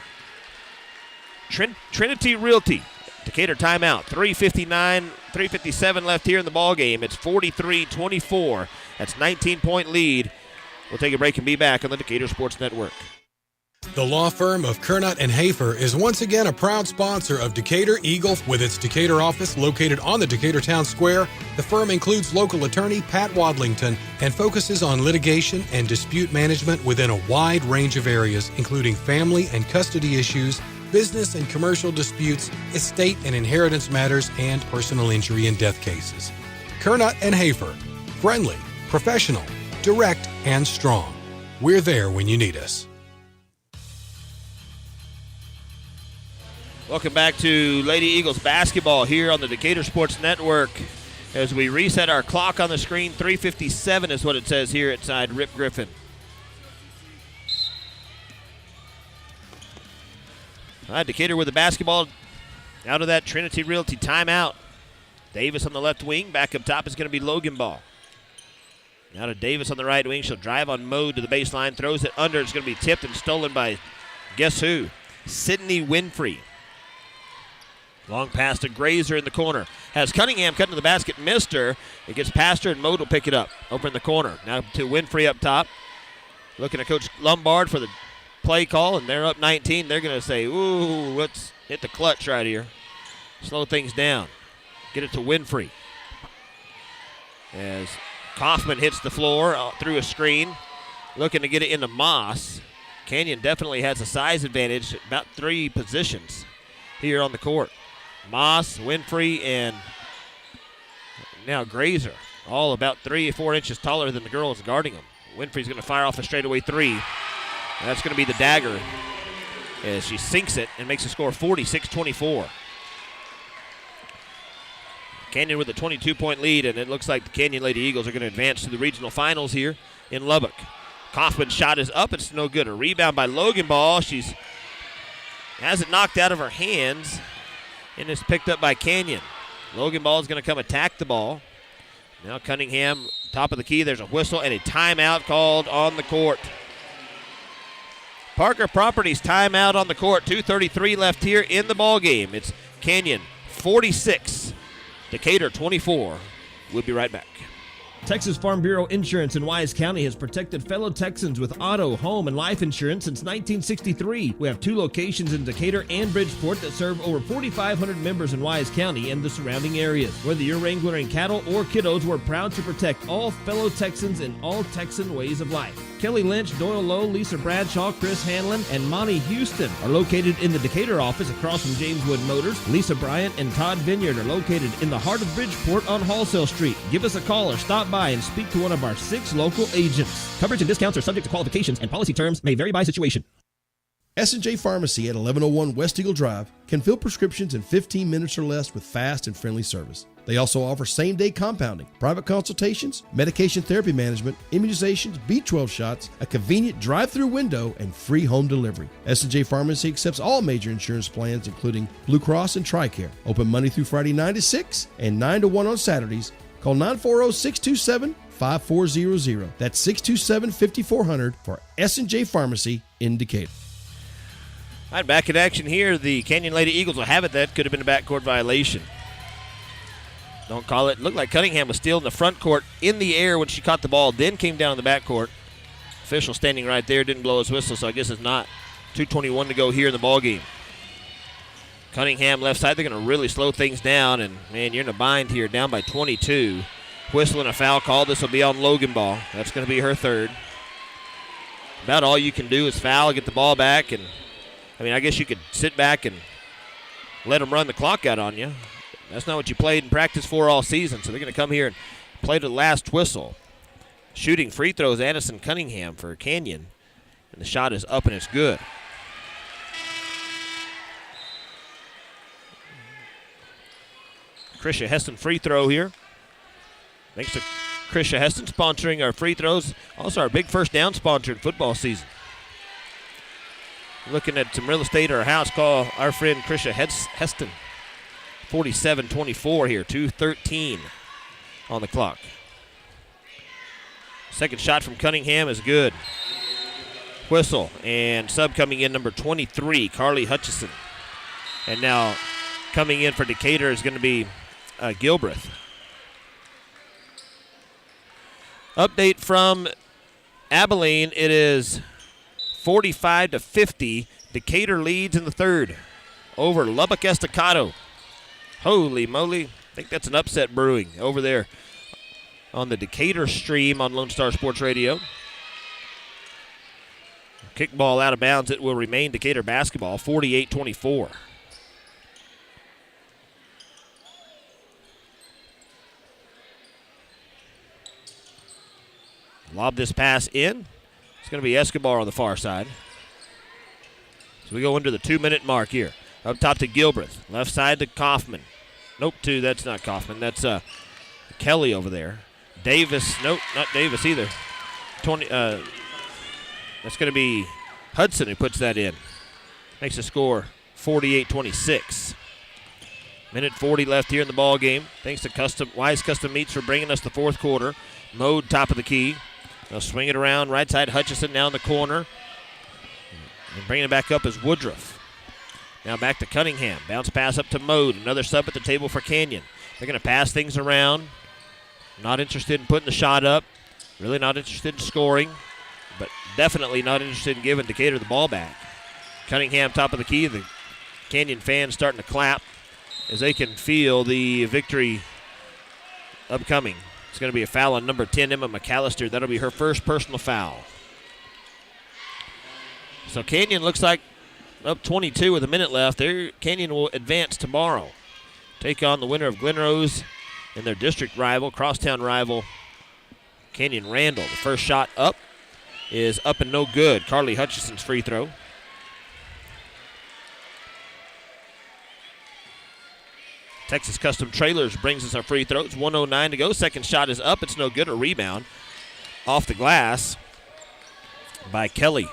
Trinity Realty. Decatur timeout. 3:57 left here in the ball game. It's 43-24. That's 19-point lead We'll take a break and be back on the Decatur Sports Network. The law firm of Kernot and Hafer is once again a proud sponsor of Decatur Eagle. With its Decatur office located on the Decatur Town Square, the firm includes local attorney Pat Wadlington and focuses on litigation and dispute management within a wide range of areas, including family and custody issues, business and commercial disputes, estate and inheritance matters, and personal injury and death cases. Kernot and Hafer, friendly, professional, direct, and strong. We're there when you need us. Welcome back to Lady Eagles basketball here on the Decatur Sports Network. As we reset our clock on the screen, 3:57 is what it says here inside Rip Griffin. All right, Decatur with the basketball out of that Trinity Realty timeout. Davis on the left wing. Back up top is going to be Logan Ball. Now to Davis on the right wing. She'll drive on Mode to the baseline. Throws it under. It's going to be tipped and stolen by guess who? Sydney Winfrey. Long pass to Grazer in the corner. Has Cunningham cut into the basket. Missed her. It gets past her and Mode will pick it up. Over in the corner. Now to Winfrey up top. Looking at Coach Lombard for the play call, and they're up 19. They're going to say, ooh, let's hit the clutch right here. Slow things down. Get it to Winfrey. As Kaufman hits the floor through a screen. Looking to get it into Moss. Canyon definitely has a size advantage, about 3 positions here on the court. Moss, Winfrey, and now Grazer, all about 3 or 4 inches taller than the girls guarding them. Winfrey's going to fire off a straightaway 3. And that's going to be the dagger as she sinks it and makes the score 46-24. Canyon with a 22-point lead, and it looks like the Canyon Lady Eagles are going to advance to the regional finals here in Lubbock. Kaufman's shot is up. It's no good. A rebound by Logan Ball. She's has it knocked out of her hands, and it's picked up by Canyon. Logan Ball is going to come attack the ball. Now Cunningham, top of the key. There's a whistle and a timeout called on the court. Parker Properties timeout on the court. 2:33 left here in the ball game. It's Canyon 46, Decatur 24. We'll be right back. Texas Farm Bureau Insurance in Wise County has protected fellow Texans with auto, home, and life insurance since 1963. We have 2 locations in Decatur and Bridgeport that serve over 4,500 members in Wise County and the surrounding areas. Whether you're wrangling cattle or kiddos, we're proud to protect all fellow Texans in all Texan ways of life. Kelly Lynch, Doyle Lowe, Lisa Bradshaw, Chris Hanlon, and Monty Houston are located in the Decatur office across from James Wood Motors. Lisa Bryant and Todd Vineyard are located in the heart of Bridgeport on Wholesale Street. Give us a call or stop by and speak to one of our 6 local agents. Coverage and discounts are subject to qualifications, and policy terms may vary by situation. S&J Pharmacy at 1101 West Eagle Drive can fill prescriptions in 15 minutes or less with fast and friendly service. They also offer same-day compounding, private consultations, medication therapy management, immunizations, B12 shots, a convenient drive-through window, and free home delivery. S&J Pharmacy accepts all major insurance plans, including Blue Cross and TRICARE. Open Monday through Friday 9 to 6 and 9 to 1 on Saturdays. Call 940-627-5400. That's 627-5400 for S&J Pharmacy in Decatur. All right, back in action here. The Canyon Lady Eagles will have it. That could have been a backcourt violation. Don't call it. Looked like Cunningham was still in the front court in the air when she caught the ball, then came down in the backcourt. Official standing right there, didn't blow his whistle, so I guess it's not. 2:21 to go here in the ball game. Cunningham left side, they're going to really slow things down, and, man, you're in a bind here, down by 22. Whistle and a foul call. This will be on Logan Ball. That's going to be her 3rd. About all you can do is foul, get the ball back, and, I guess you could sit back and let them run the clock out on you. That's not what you played and practiced for all season, so they're going to come here and play to the last whistle. Shooting free throws, Addison Cunningham for Canyon, and the shot is up and it's good. Krisha Heston free throw here. Thanks to Krisha Heston sponsoring our free throws. Also our big first down sponsor in football season. Looking at some real estate or a house, call our friend Krisha Heston. 47-24 here, 2:13 on the clock. Second shot from Cunningham is good. Whistle, and sub coming in, number 23, Carly Hutchison. And now coming in for Decatur is going to be Gilbreth. Update from Abilene, it is 45-50. Decatur leads in the third over Lubbock Estacado. Holy moly. I think that's an upset brewing over there on the Decatur stream on Lone Star Sports Radio. Kickball out of bounds. It will remain Decatur basketball, 48-24. Lob this pass in. It's going to be Escobar on the far side. So we go into the 2-minute mark here. Up top to Gilbreth. Left side to Kaufman. Nope, that's not Kaufman. That's Kelly over there. Davis. Nope, not Davis either. That's going to be Hudson who puts that in. Makes the score 48-26. Minute 40 left here in the ball game. Thanks to Wise Custom Meats for bringing us the fourth quarter. Mode top of the key. They'll swing it around. Right side, Hutchison down the corner. And bringing it back up is Woodruff. Now back to Cunningham. Bounce pass up to Mode. Another sub at the table for Canyon. They're going to pass things around. Not interested in putting the shot up. Really not interested in scoring. But definitely not interested in giving Decatur the ball back. Cunningham top of the key. The Canyon fans starting to clap as they can feel the victory upcoming. It's going to be a foul on number 10, Emma McAllister. That'll be her first personal foul. So Canyon looks like up 22 with a minute left. Canyon will advance tomorrow. Take on the winner of Glen Rose and their district rival, crosstown rival, Canyon Randall. The first shot up is up and no good. Carly Hutchison's free throw. Texas Custom Trailers brings us our free throws. 1:09 to go. Second shot is up. It's no good. A rebound off the glass by Kelly.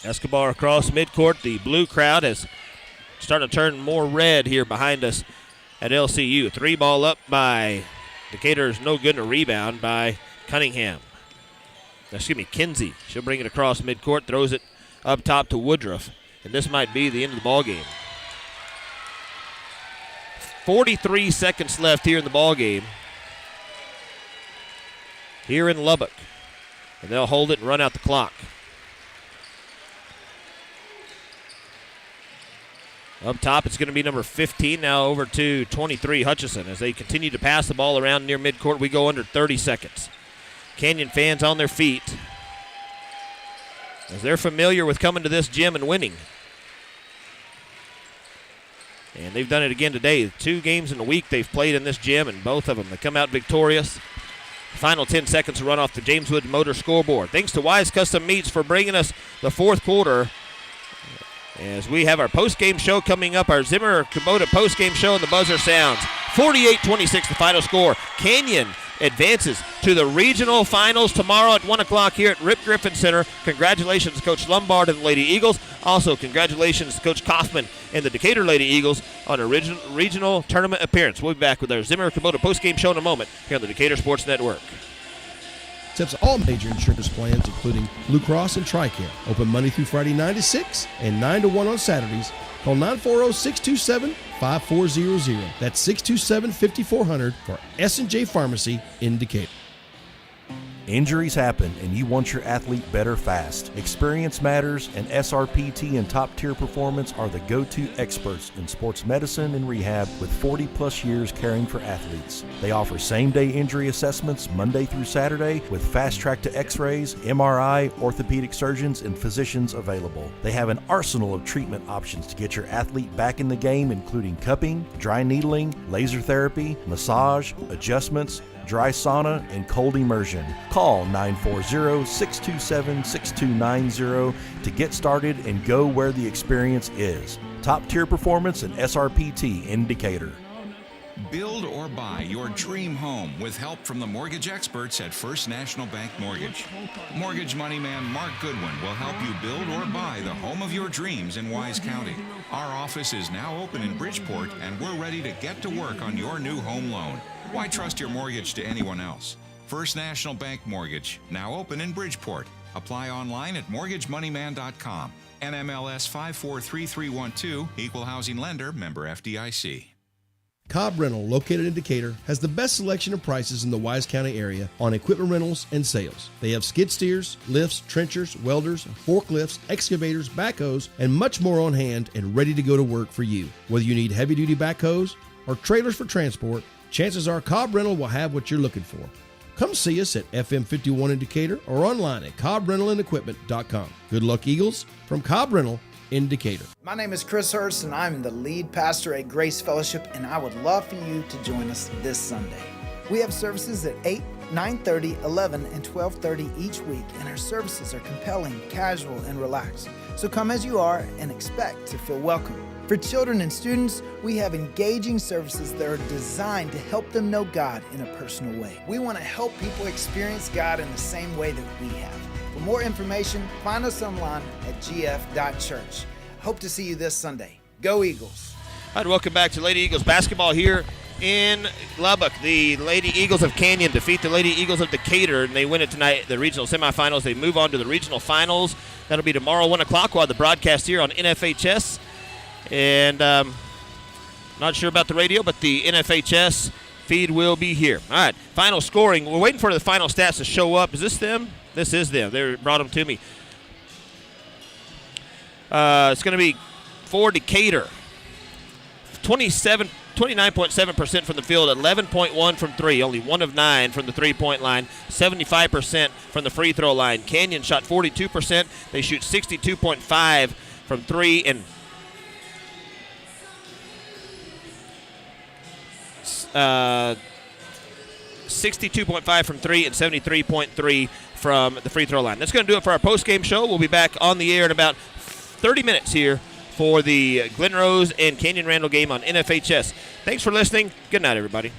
Escobar across midcourt. The blue crowd has started to turn more red here behind us at LCU. 3-ball up by Decatur's no good, and a rebound by Cunningham. Kinsey. She'll bring it across midcourt, throws it up top to Woodruff, and this might be the end of the ball game. 43 seconds left here in the ball game. Here in Lubbock. And they'll hold it and run out the clock. Up top, it's going to be number 15, now over to 23, Hutchison. As they continue to pass the ball around near midcourt, we go under 30 seconds. Canyon fans on their feet, as they're familiar with coming to this gym and winning. And they've done it again today. 2 games in a week they've played in this gym, and both of them, they come out victorious. Final 10 seconds to run off the James Wood Motor scoreboard. Thanks to Wise Custom Meats for bringing us the fourth quarter. As we have our post-game show coming up, our Zimmer Kubota post-game show, and the buzzer sounds. 48-26 the final score. Canyon advances to the regional finals tomorrow at 1 o'clock here at Rip Griffin Center. Congratulations to Coach Lombard and the Lady Eagles. Also, congratulations to Coach Kaufman and the Decatur Lady Eagles on a regional tournament appearance. We'll be back with our Zimmer Kubota post-game show in a moment here on the Decatur Sports Network. Accepts all major insurance plans, including Blue Cross and TRICARE. Open Monday through Friday 9 to 6 and 9 to 1 on Saturdays. Call 940-627-5400. That's 627-5400 for S&J Pharmacy in Decatur. Injuries happen, and you want your athlete better fast. Experience matters, and SRPT and Top Tier Performance are the go-to experts in sports medicine and rehab with 40-plus years caring for athletes. They offer same-day injury assessments Monday through Saturday with fast-track to X-rays, MRI, orthopedic surgeons, and physicians available. They have an arsenal of treatment options to get your athlete back in the game, including cupping, dry needling, laser therapy, massage, adjustments, dry sauna, and cold immersion. Call 940-627-6290 to get started and go where the experience is. Top Tier Performance and SRPT in Decatur. Build or buy your dream home with help from the mortgage experts at First National Bank Mortgage. Mortgage money man Mark Goodwin will help you build or buy the home of your dreams in Wise County. Our office is now open in Bridgeport, and we're ready to get to work on your new home loan. Why trust your mortgage to anyone else? First National Bank Mortgage, now open in Bridgeport. Apply online at mortgagemoneyman.com. NMLS 543312, Equal Housing Lender, member FDIC. Cobb Rental, located in Decatur, has the best selection of prices in the Wise County area on equipment rentals and sales. They have skid steers, lifts, trenchers, welders, forklifts, excavators, backhoes, and much more on hand and ready to go to work for you. Whether you need heavy-duty backhoes or trailers for transport, chances are Cobb Rental will have what you're looking for. Come see us at FM 51 in Decatur or online at CobbRentalAndEquipment.com. Good luck, Eagles, from Cobb Rental in Decatur. My name is Chris Hurst, and I'm the lead pastor at Grace Fellowship, and I would love for you to join us this Sunday. We have services at 8, 9:30, 11, and 12:30 each week, and our services are compelling, casual, and relaxed. So come as you are and expect to feel welcome. For children and students, we have engaging services that are designed to help them know God in a personal way. We want to help people experience God in the same way that we have. For more information, find us online at gf.church. Hope to see you this Sunday. Go Eagles! All right, welcome back to Lady Eagles basketball here in Lubbock. The Lady Eagles of Canyon defeat the Lady Eagles of Decatur, and they win it tonight, the regional semifinals. They move on to the regional finals. That'll be tomorrow, 1 o'clock. We'll have the broadcast here on NFHS. And not sure about the radio, but the NFHS feed will be here. All right, final scoring. We're waiting for the final stats to show up. Is this them? This is them. They brought them to me. It's going to be for Decatur. 29.7% from the field, 11.1 from three, only 1 of 9 from the three-point line, 75% from the free throw line. Canyon shot 42%. They shoot 62.5 from three and 62.5 from three and 73.3 from the free throw line. That's going to do it for our post-game show. We'll be back on the air in about 30 minutes here for the Glen Rose and Canyon Randall game on NFHS. Thanks for listening. Good night, everybody.